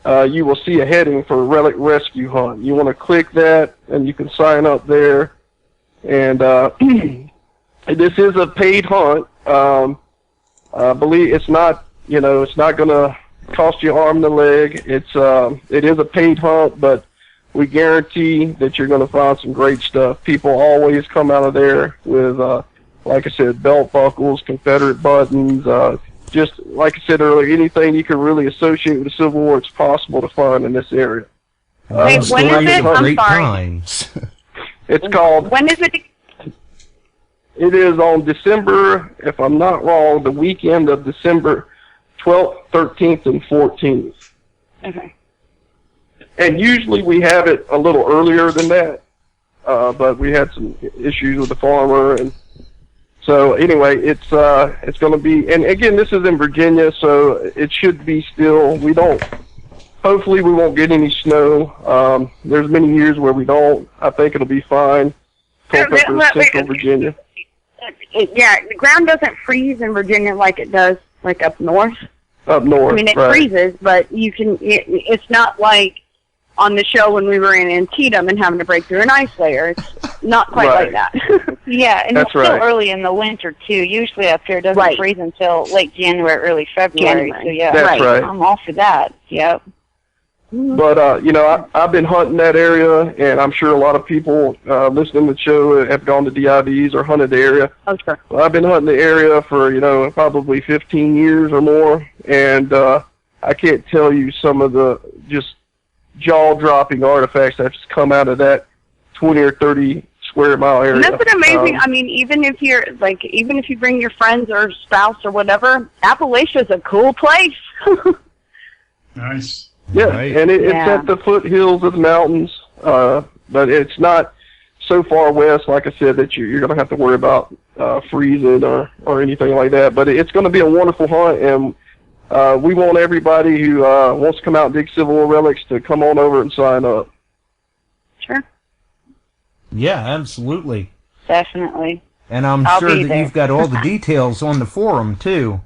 you will see a heading for Relic Rescue Hunt. You want to click that, and you can sign up there. And this is a paid hunt. I believe it's not going to cost you an arm and a leg. It is a paid hunt, but we guarantee that you're going to find some great stuff. People always come out of there with, like I said, belt buckles, Confederate buttons, just like I said earlier, anything you can really associate with the Civil War, it's possible to find in this area. Wait, when is it? I'm sorry. Times. It's called... When is it? It is on December, if I'm not wrong, the weekend of December 12th, 13th, and 14th. Okay. And usually we have it a little earlier than that, but we had some issues with the farmer, and so anyway, it's going to be, and again, this is in Virginia, so it should be still. Hopefully we won't get any snow. There's many years where we don't. I think it'll be fine. Culpeper, Central Virginia. Yeah, the ground doesn't freeze in Virginia like it does like up north. Up north, I mean, it right. freezes, but you can. It's not like on the show when we were in Antietam and having to break through an ice layer. It's not quite Right. like that. Yeah, and That's it's still right. early in the winter, too. Usually up here it doesn't Right. freeze until late January, early February. January. So, yeah, That's right. I'm all for that. Yep. But, I've been hunting that area, and I'm sure a lot of people listening to the show have gone to DIVs or hunted the area. Oh, sure. Well, I've been hunting the area for, probably 15 years or more, and I can't tell you some of the just jaw-dropping artifacts that just come out of that 20 or 30 square mile area. And that's an amazing. I mean, even if you bring your friends or spouse or whatever, Appalachia's a cool place. Nice. Yeah, Right. and it's Yeah. at the foothills of the mountains, but it's not so far west, like I said, that you're going to have to worry about freezing or anything like that. But it's going to be a wonderful hunt, and we want everybody who wants to come out and dig Civil War relics to come on over and sign up. Sure. Yeah, absolutely. Definitely. And I'm I'll sure be that there. you've got all the details on the forum, too.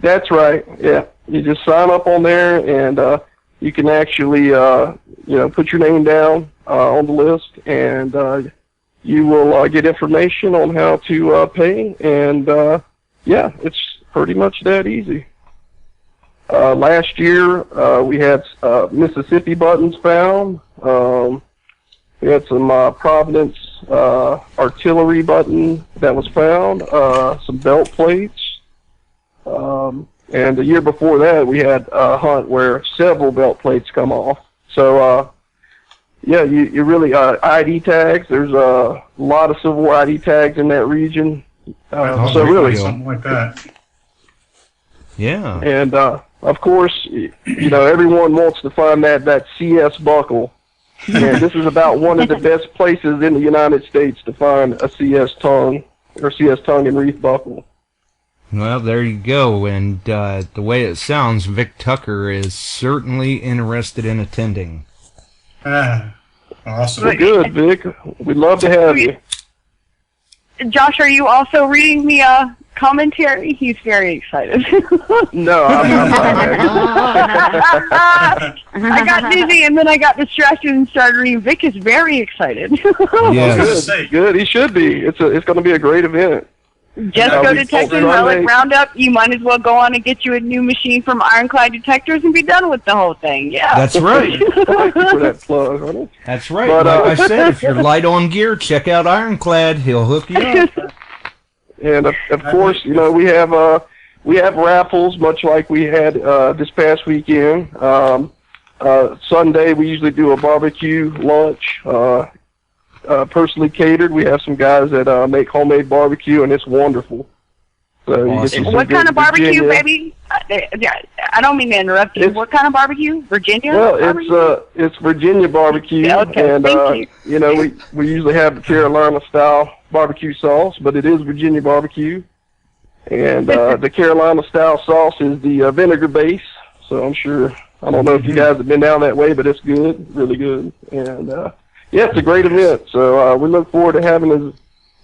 That's right. Yeah, you just sign up on there, and you can actually, put your name down on the list, and you will get information on how to pay. And it's pretty much that easy. Last year, we had Mississippi buttons found. We had some Providence artillery button that was found, some belt plates. And the year before that, we had a hunt where several belt plates come off. So, you really, ID tags, there's a lot of Civil War ID tags in that region. So really, something like that. Yeah. and of course, everyone wants to find that CS buckle. And this is about one of the best places in the United States to find a CS tongue or CS tongue and wreath buckle. Well, there you go. And the way it sounds, Vic Tucker is certainly interested in attending. Awesome. Well, good, Vic. We'd love to have you. Josh, are you also reading the commentary? He's very excited. No, I'm not. I got busy and then I got distracted and started reading. Vic is very excited. Yes. Good. He should be. It's going to be a great event. Just go to Texas Sunday. Relic Roundup. You might as well go on and get you a new machine from Ironclad Detectors and be done with the whole thing. Yeah. That's right. Thank you for that plug, honey. That's right. But, like I said, if you're light on gear, check out Ironclad. He'll hook you up. And of course, we have raffles, much like we had this past weekend. Sunday we usually do a barbecue lunch, personally catered. We have some guys that make homemade barbecue, and it's wonderful. So you get to see What good kind of barbecue, Virginia. baby? I don't mean to interrupt you. What kind of barbecue? Virginia? Well, barbecue? it's Virginia barbecue, Okay, and thank you. we usually have the Carolina style barbecue sauce, but it is Virginia barbecue, and the Carolina style sauce is the vinegar base. So I'm sure, I don't know if you guys have been down that way, but it's good, really good, and yeah, it's a great event. So we look forward to having as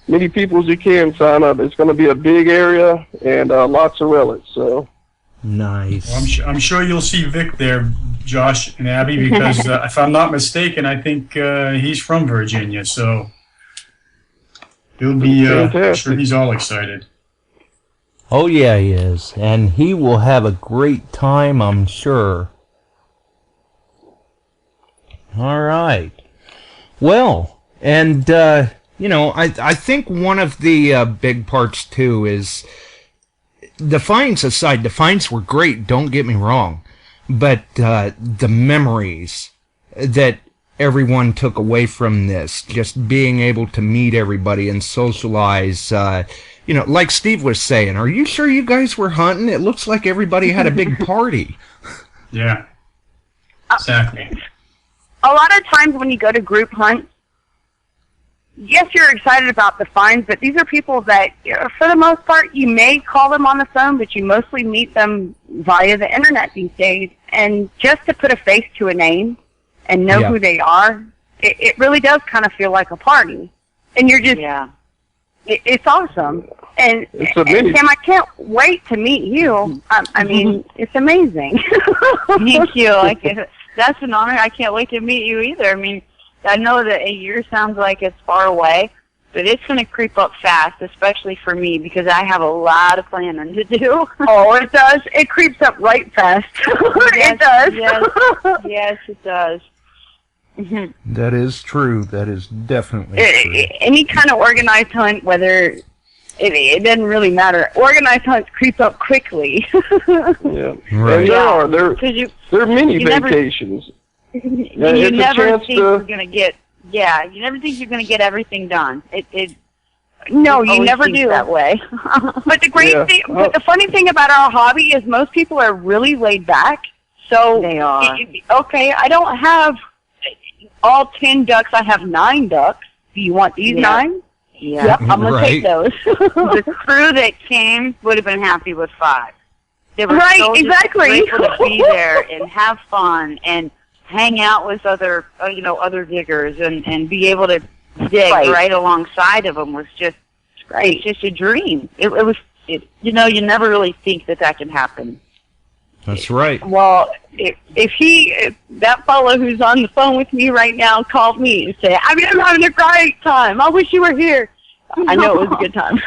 many people as you can sign up. It's going to be a big area and lots of relics. So nice. Well, I'm sure you'll see Vic there, Josh and Abby, because if I'm not mistaken, I think he's from Virginia. So he'll be. I'm sure he's all excited. Oh yeah, he is, and he will have a great time, I'm sure. All right. Well, and you know, I think one of the big parts too is the finds aside. The finds were great. Don't get me wrong, but the memories that everyone took away from this, just being able to meet everybody and socialize. You know, like Steve was saying, are you sure you guys were hunting? It looks like everybody had a big party. Yeah, exactly. A lot of times when you go to group hunts, yes, you're excited about the finds, but these are people that, for the most part, you may call them on the phone, but you mostly meet them via the internet these days. And just to put a face to a name and know who they are, it really does kind of feel like a party. And you're just, it's awesome. And Sam, I can't wait to meet you. I mean, it's amazing. Thank you. That's an honor. I can't wait to meet you either. I mean, I know that a year sounds like it's far away, but it's going to creep up fast, especially for me, because I have a lot of planning to do. Oh, it does. It creeps up right fast. It does. Yes, it does. That is true. That is definitely true. Any kind of organized hunt, whether it doesn't really matter. Organized hunts creep up quickly. Yeah, right. And there are many vacations. You never think you're going to get. Yeah, you never think you're going to get everything done. No, you never do that way. But the great thing, but the funny thing about our hobby is most people are really laid back. So they are. Okay, I don't have all 10 ducks. I have 9 ducks. Do you want these 9? Yeah. Yep, I'm going to take those. The crew that came would have been happy with 5. They were so exactly. grateful to be there and have fun and hang out with other diggers and be able to dig right alongside of them was just it's just a dream. It was you never really think that can happen. That's right. Well, if that fellow who's on the phone with me right now called me and said, I'm having a great time, I wish you were here, I know it was a good time.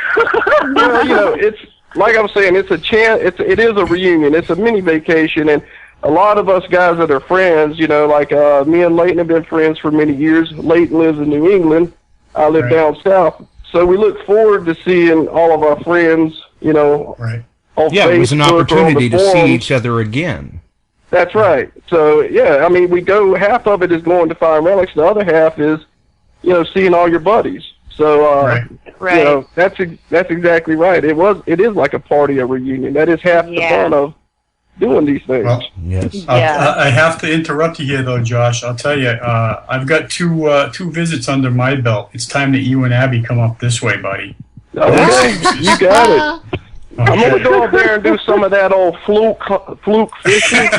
Well, it's like I was saying, it's a chance. It is a reunion. It's a mini vacation, and a lot of us guys that are friends, like me and Leighton have been friends for many years. Leighton lives in New England. I live down south. So we look forward to seeing all of our friends, Right. on Yeah, it was an Facebook opportunity or on the to see forums. each other again. That's right. So, yeah, I mean, we go, half of it is going to find relics. The other half is, seeing all your buddies. So, that's exactly right. It is like a party, a reunion. That is half the fun of doing these things. Well, yes. I have to interrupt you here, though, Josh. I'll tell you, I've got two visits under my belt. It's time that you and Abby come up this way, buddy. Okay, you got it. I'm going to go up there and do some of that old fluke fishing.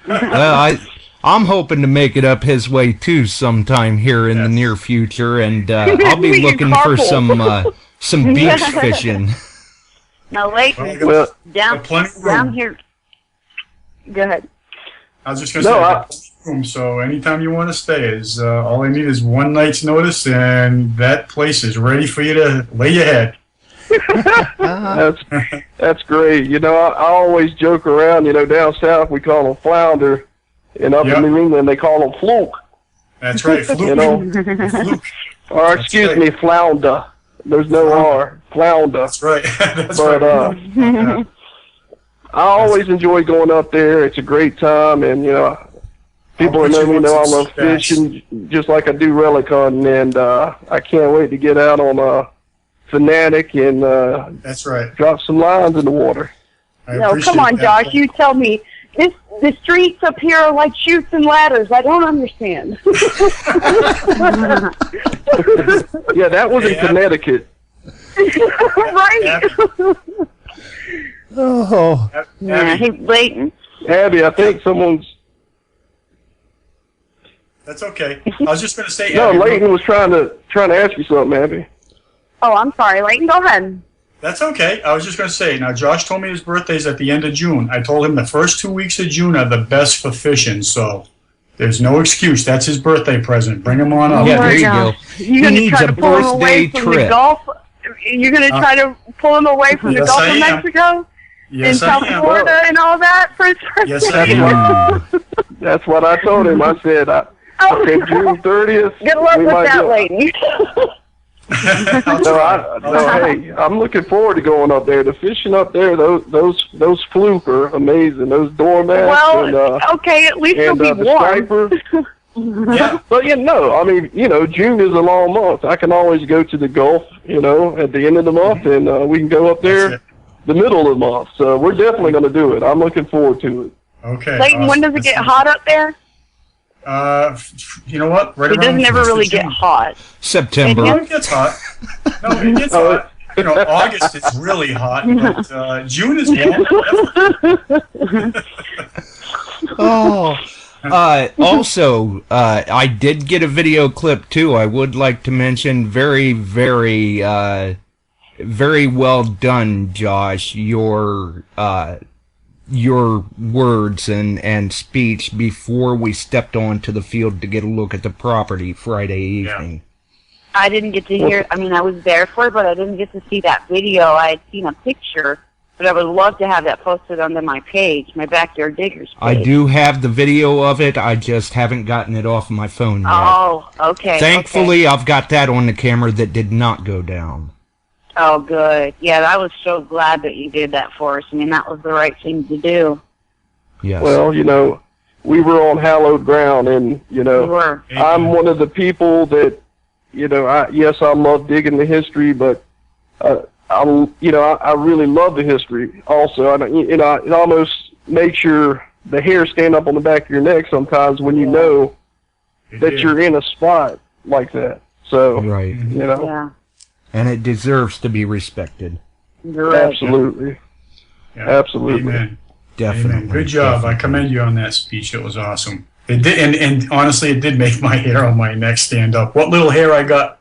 Well, I'm hoping to make it up his way too sometime here in the near future, and I'll be looking for some beach fishing. Now, Leighton, down here. Go ahead. I was just going to say, I got room, so anytime you want to stay, all I need is one night's notice, and that place is ready for you to lay your head. That's great. I always joke around. Down south we call them flounder, and up in New England they call them fluke. That's right, fluke. Fluke. Or excuse me, flounder. There's no R. Flounder. That's right. I always enjoy going up there. It's a great time, and people that know me know I love fishing just like I do relic hunting, and I can't wait to get out on fanatic and that's right. Drop some lines in the water. No, come on, Josh. You tell me. The streets up here are like chutes and ladders. I don't understand. Yeah, that was in Connecticut. Right. Oh. Yeah, hey, Leighton. Abby, I think someone's... That's okay. I was just going to say... No, Abby, Leighton was trying to ask you something, Abby. Oh, I'm sorry, Leighton. Go ahead. That's okay. I was just going to say, now Josh told me his birthday's at the end of June. I told him the first 2 weeks of June are the best for fishing, so there's no excuse. That's his birthday present. Bring him on up. Yeah, there you go. You're going to try to pull him away from the Gulf? You're going to try to pull him away from the Gulf of Mexico? Yes, in South Florida and all that for his birthday? Yes, I am. That's what I told him. I said, okay, June 30th. Good luck with that, Leighton. Hey, I'm looking forward to going up there. The fishing up there, those fluke are amazing. Those doormats. Well, and, okay, at least it'll be the warm. striper. Yeah, but I mean, June is a long month. I can always go to the Gulf, at the end of the month, and we can go up there the middle of the month. So we're definitely going to do it. I'm looking forward to it. Okay. Leighton, when does it get hot up there? You know what? Right it doesn't ever really get hot. September. No, it gets hot. No, it gets hot. August it's really hot, but June is warm. Oh. Also, I did get a video clip too. I would like to mention, very, very, very well done, Josh. Your words and speech before we stepped onto the field to get a look at the property Friday evening. I didn't get to hear. I mean, I was there for it, but I didn't get to see that video. I had seen a picture. But I would love to have that posted onto my page, my Backyard Diggers page. I do have the video of it. I just haven't gotten it off my phone yet. Oh, okay. Thankfully, I've got that on the camera that did not go down. Oh, good. Yeah, I was so glad that you did that for us. I mean, that was the right thing to do. Yes. Well, we were on hallowed ground, and, I'm one of the people that, I love digging the history, but I really love the history also. It almost makes the hair stand up on the back of your neck sometimes when you know that you're in a spot like that. So, right. Yeah. And it deserves to be respected. Absolutely. Yeah. Absolutely. Amen. Definitely. Amen. Good job. Definitely. I commend you on that speech. It was awesome. It did, and honestly, it did make my hair on my neck stand up. What little hair I got.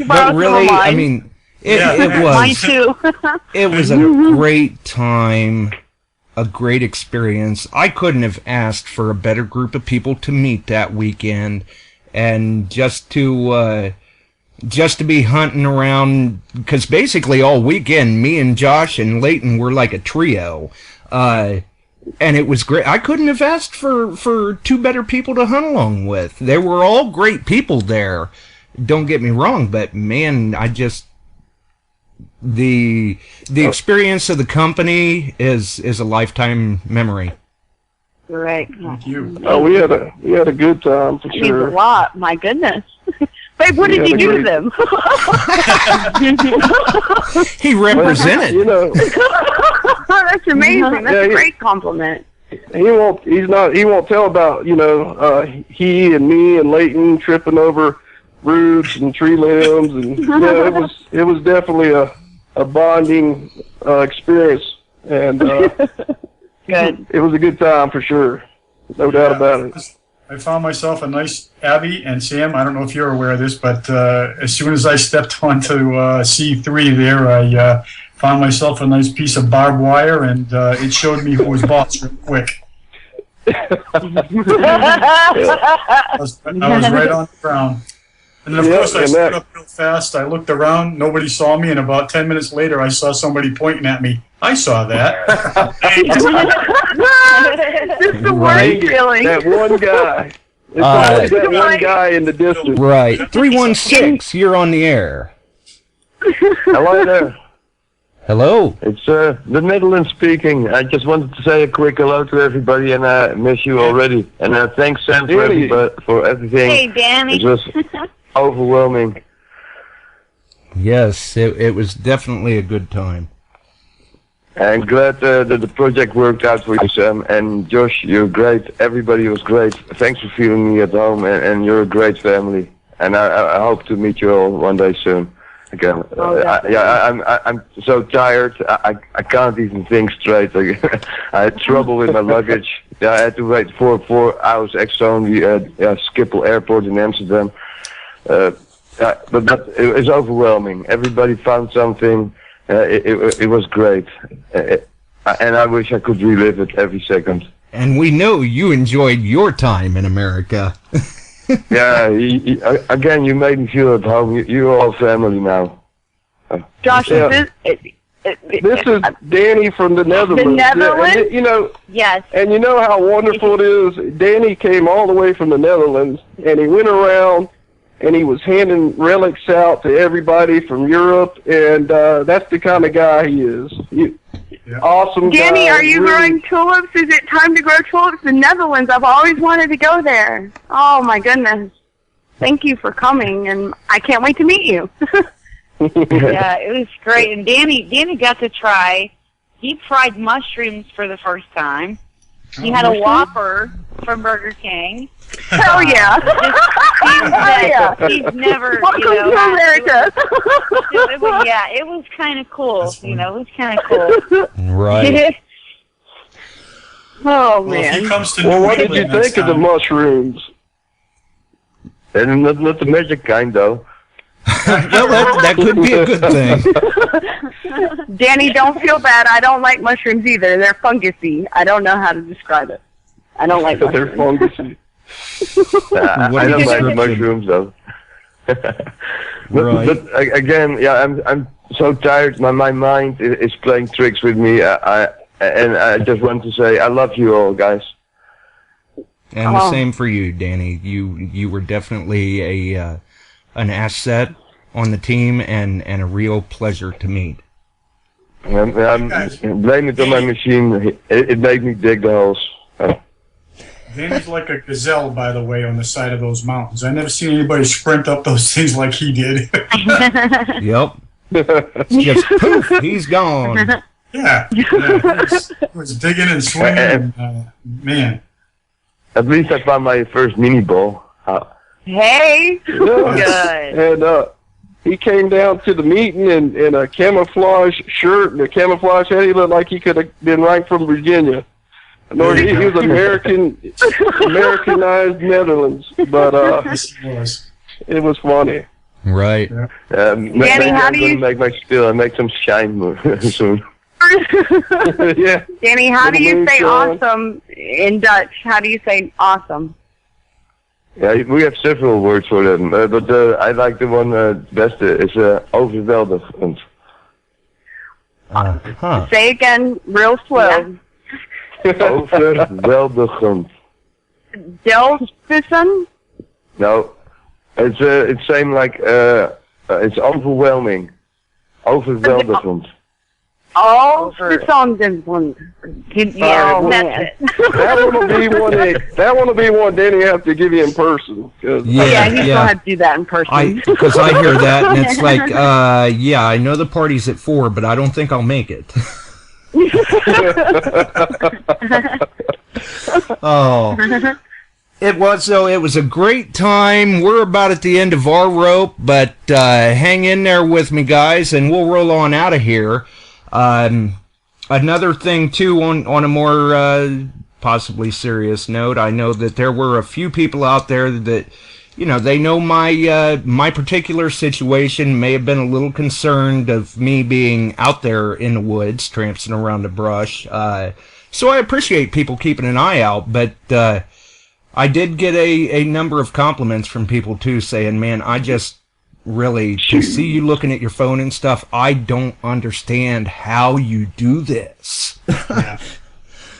But really, I mean, it was. Mine too. It was a great time, a great experience. I couldn't have asked for a better group of people to meet that weekend, and just to be hunting around, because basically all weekend, me and Josh and Leighton were like a trio. And it was great. I couldn't have asked for two better people to hunt along with. They were all great people there. Don't get me wrong, but man, the experience of the company is a lifetime memory. Right. Thank you. Oh, we had a good time for It means sure. a lot. My goodness. Babe, what did you do to them? He represented. That's amazing. That's a great compliment. He won't tell about, he and me and Leighton tripping over roots and tree limbs, and it was definitely a bonding experience, and Good. It was a good time for sure, no doubt about it. I found myself a nice, Abby and Sam, I don't know if you're aware of this, but as soon as I stepped onto C3 there, I found myself a nice piece of barbed wire, and it showed me who was boss real quick. I was right on the ground. And then, of course, I stood up real fast. I looked around. Nobody saw me. And about 10 minutes later, I saw somebody pointing at me. I saw that. It's the worst feeling. That one guy. It's always that one guy in the distance. Right. 316, you're on the air. Hello there. Hello. It's the Netherlands speaking. I just wanted to say a quick hello to everybody, and I miss you already. And thanks, Sam, for everything. Hey, Danny. It was overwhelming. Yes, it was definitely a good time. I'm glad that the project worked out for you, Sam. And Josh, you're great. Everybody was great. Thanks for feeling me at home, and you're a great family. And I hope to meet you all one day soon. Again, I'm so tired. I can't even think straight. I had trouble with my luggage. Yeah, I had to wait 4 hours extra on the Schiphol Airport in Amsterdam. But it was overwhelming. Everybody found something. It was great, and I wish I could relive it every second. And we know you enjoyed your time in America. Yeah, again, you made me feel at home. You're all family now. Josh, this is Danny from the Netherlands. The Netherlands? Yeah, and, you know, yes. And you know how wonderful it is? Danny came all the way from the Netherlands, and he went around, and he was handing relics out to everybody from Europe, and that's the kind of guy he is. Awesome guy. Danny, are you really growing tulips? Is it time to grow tulips in Netherlands? I've always wanted to go there. Oh, my goodness. Thank you for coming, and I can't wait to meet you. Yeah, it was great. And Danny got to try deep fried mushrooms for the first time. He had a Whopper from Burger King. Hell yeah. He's never, Welcome to America. It was kind of cool. You know, it was kind of cool. Right. Oh, Well, if man. he comes to Well, New what did you England think of the next mushrooms? And not the magic kind, though. Well, that could be a good thing. Danny, don't feel bad. I don't like mushrooms either. They're fungusy. I don't know how to describe it. I don't like They're mushrooms. fungusy. I don't like mushrooms, though. But again, yeah, I'm so tired. My mind is playing tricks with me. And I just want to say I love you all, guys. And the same for you, Danny. You were definitely an asset on the team and a real pleasure to meet. I'm blame it on my machine. It made me dig the holes. Danny's like a gazelle, by the way, on the side of those mountains. I never seen anybody sprint up those things like he did. Yep. Just poof, he's gone. Yeah. He was digging and swinging. Man. At least I found my first mini ball. Hey. Good. And he came down to the meeting in a camouflage shirt and a camouflage hat. He looked like he could have been right from Virginia. No, he was Americanized Netherlands, but it was funny. Right. Danny, how do you make my spiel? I make some shine soon. Yeah. Danny, how do you say moonshine. awesome in Dutch? How do you say awesome? Yeah, we have several words for them, but I like the one best. It's overweldigend. Say again, real slow. Overweldigend. Delvissen? No, it's same like it's overwhelming. Overweldigend. Oh, Verstanden. Yeah, that's it. That one will be one Danny have to give you in person. Yeah, he's gonna have to do that in person. Because I hear that and it's like, yeah, I know the party's at 4, but I don't think I'll make it. Oh. It was a great time. We're about at the end of our rope, but hang in there with me, guys, and we'll roll on out of here. Another thing, too, on a more possibly serious note, I know that there were a few people out there that, you know, they know my particular situation, may have been a little concerned of me being out there in the woods, tramping around the brush. So I appreciate people keeping an eye out, but I did get a number of compliments from people, too, saying, man, I just really, to see you looking at your phone and stuff, I don't understand how you do this. Yeah.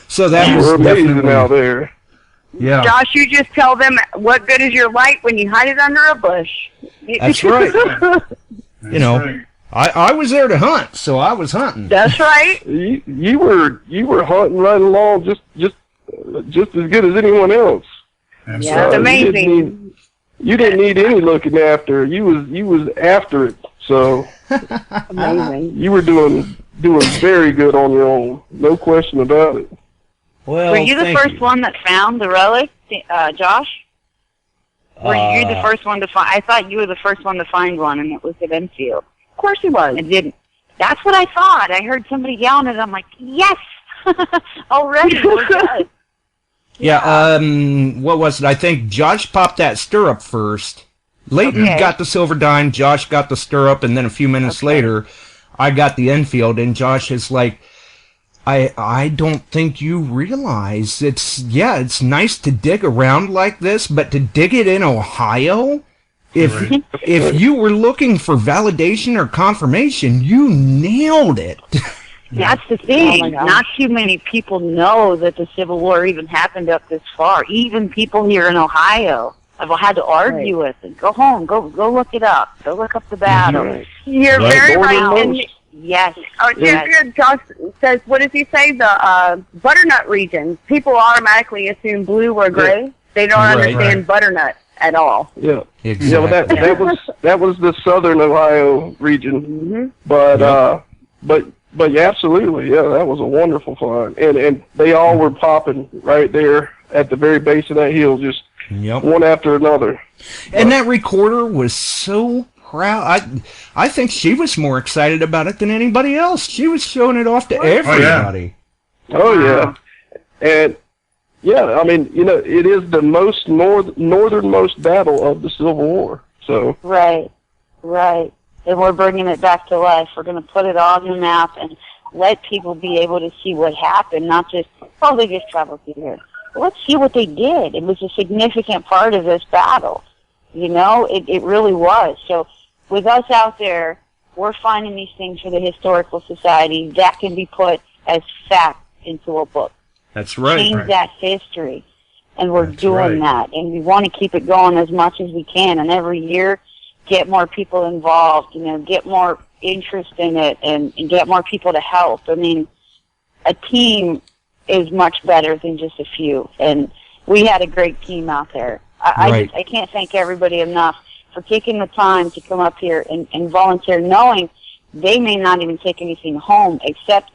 So that was definitely out there. Yeah. Josh, you just tell them what good is your light when you hide it under a bush. That's right. You know, I was there to hunt, so I was hunting. That's right. You were hunting right along, just as good as anyone else. Yeah, amazing. You didn't need any looking after. You was after it. So amazing. You were doing very good on your own. No question about it. Well, were you the first one that found the relic, Josh? Were you the first one to find? I thought you were the first one to find one, and it was at Enfield. Of course he was. It didn't. That's what I thought. I heard somebody yelling it. I'm like, yes, already. We're good. Yeah. What was it? I think Josh popped that stirrup first. Leighton got the silver dime. Josh got the stirrup, and then a few minutes later, I got the Enfield. And Josh is like, I don't think you realize it's nice to dig around like this, but to dig it in Ohio, if you were looking for validation or confirmation, you nailed it. That's the thing. Not too many people know that the Civil War even happened up this far. Even people here in Ohio, I've had to argue with and go home, go look it up, go look up the battle. Right. You're very right. Yes. Josh says, what does he say? The butternut region. People automatically assume blue or gray. Yeah. They don't understand butternut at all. Yeah. Exactly. Yeah, well, that was the southern Ohio region. But yeah, absolutely, yeah, that was a wonderful find. And they all were popping right there at the very base of that hill, just one after another. And that recorder was so proud. I think she was more excited about it than anybody else. She was showing it off to everybody. Oh yeah. And yeah, I mean, it is the most northernmost battle of the Civil War. So right. And we're bringing it back to life. We're going to put it on the map and let people be able to see what happened, not just, they just traveled through here. Let's see what they did. It was a significant part of this battle. It really was. So with us out there, we're finding these things for the Historical Society that can be put as fact into a book. That's right. Change that history. And we're doing that. And we want to keep it going as much as we can. And every year, get more people involved, get more interest in it and get more people to help. I mean, a team is much better than just a few. And we had a great team out there. I can't thank everybody enough for taking the time to come up here and volunteer, knowing they may not even take anything home except,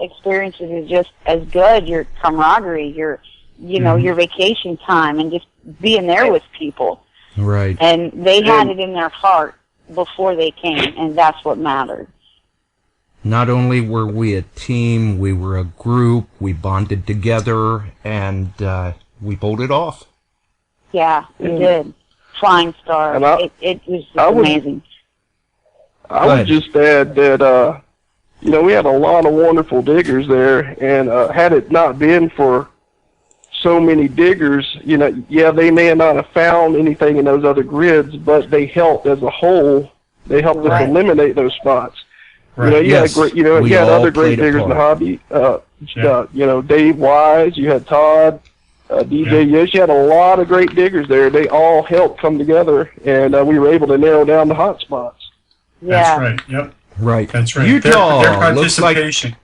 experiences is just as good, your camaraderie, your vacation time, and just being there with people. Right. And they had it in their heart before they came, and that's what mattered. Not only were we a team, we were a group, we bonded together, and we pulled it off. Yeah, we did. Flying stars. It was amazing. I would just add that, we had a lot of wonderful diggers there, and had it not been for so many diggers, they may not have found anything in those other grids, but they helped as a whole. They helped us eliminate those spots. Right. You had great, you had other great diggers in the hobby. Dave Wise, you had Todd, DJ Yosh. You had a lot of great diggers there. They all helped come together, and we were able to narrow down the hot spots. Yeah. That's right. Yep. Right. That's right. Utah. Their participation.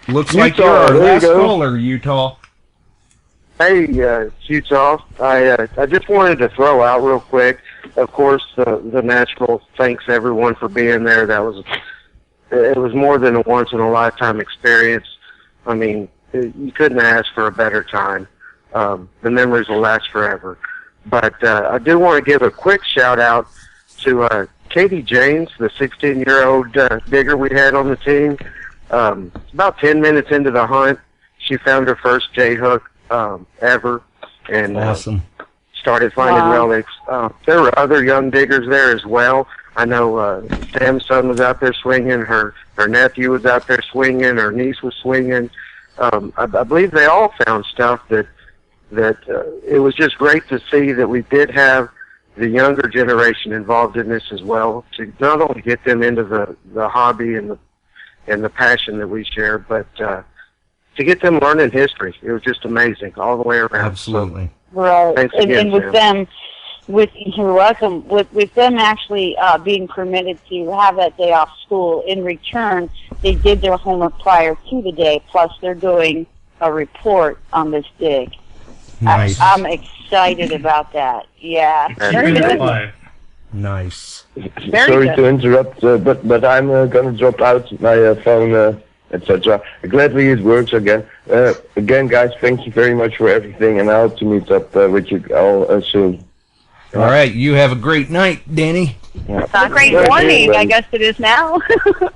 Looks like you're our last caller, Utah. Hey, Utah. I just wanted to throw out real quick. Of course, the National thanks everyone for being there. It was more than a once in a lifetime experience. I mean, you couldn't ask for a better time. The memories will last forever. But I do want to give a quick shout out to Katie James, the 16-year-old digger we had on the team. About 10 minutes into the hunt, she found her first J-hook ever, and awesome. Started finding relics. There were other young diggers there as well. I know Sam's son was out there swinging, her nephew was out there swinging, her niece was swinging. I believe they all found stuff that it was just great to see that we did have the younger generation involved in this as well, to not only get them into the hobby and the passion that we share, but to get them learning history. It was just amazing all the way around. Absolutely. Right. Thanks again, and with them, You're welcome. With them actually being permitted to have that day off school, in return, they did their homework prior to the day, plus they're doing a report on this dig. Nice. I'm excited about that. Yeah. Very good. Nice. Sorry to interrupt, but I'm gonna drop out my phone, etc. Gladly it works again. Again, guys, thank you very much for everything, and I hope to meet up with you all soon. All right, you have a great night, Danny. Yeah. It's not great morning, I guess it is now.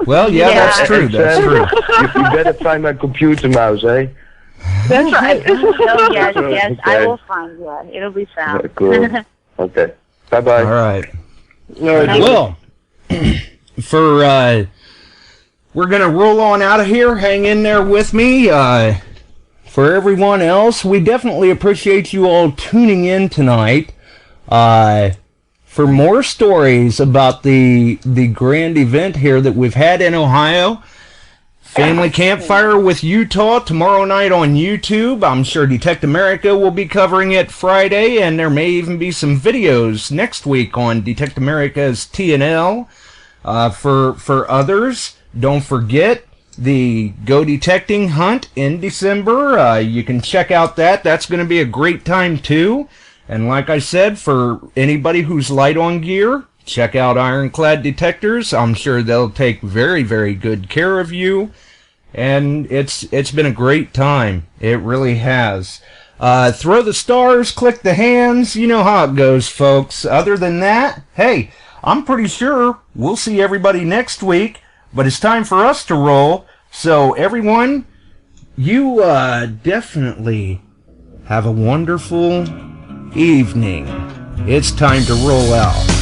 Well, yeah, that's true. That's true. You better find my computer mouse, eh? That's right. Oh, yes, Okay. I will find you. It'll be found. Cool. Okay. Bye-bye. All right. No, Well, for we're gonna roll on out of here. Hang in there with me. For everyone else, we definitely appreciate you all tuning in tonight. For more stories about the grand event here that we've had in Ohio, Family Campfire with Utah tomorrow night on YouTube. I'm sure Detect America will be covering it Friday, and there may even be some videos next week on Detect America's TNL. For others, don't forget the Go Detecting Hunt in December. You can check out that. That's going to be a great time too. And like I said, for anybody who's light on gear, check out Ironclad Detectors. I'm sure they'll take very, very good care of you. And it's been a great time. It really has. Throw the stars, click the hands. You know how it goes, folks. Other than that, hey, I'm pretty sure we'll see everybody next week. But it's time for us to roll. So everyone, you definitely have a wonderful evening. It's time to roll out.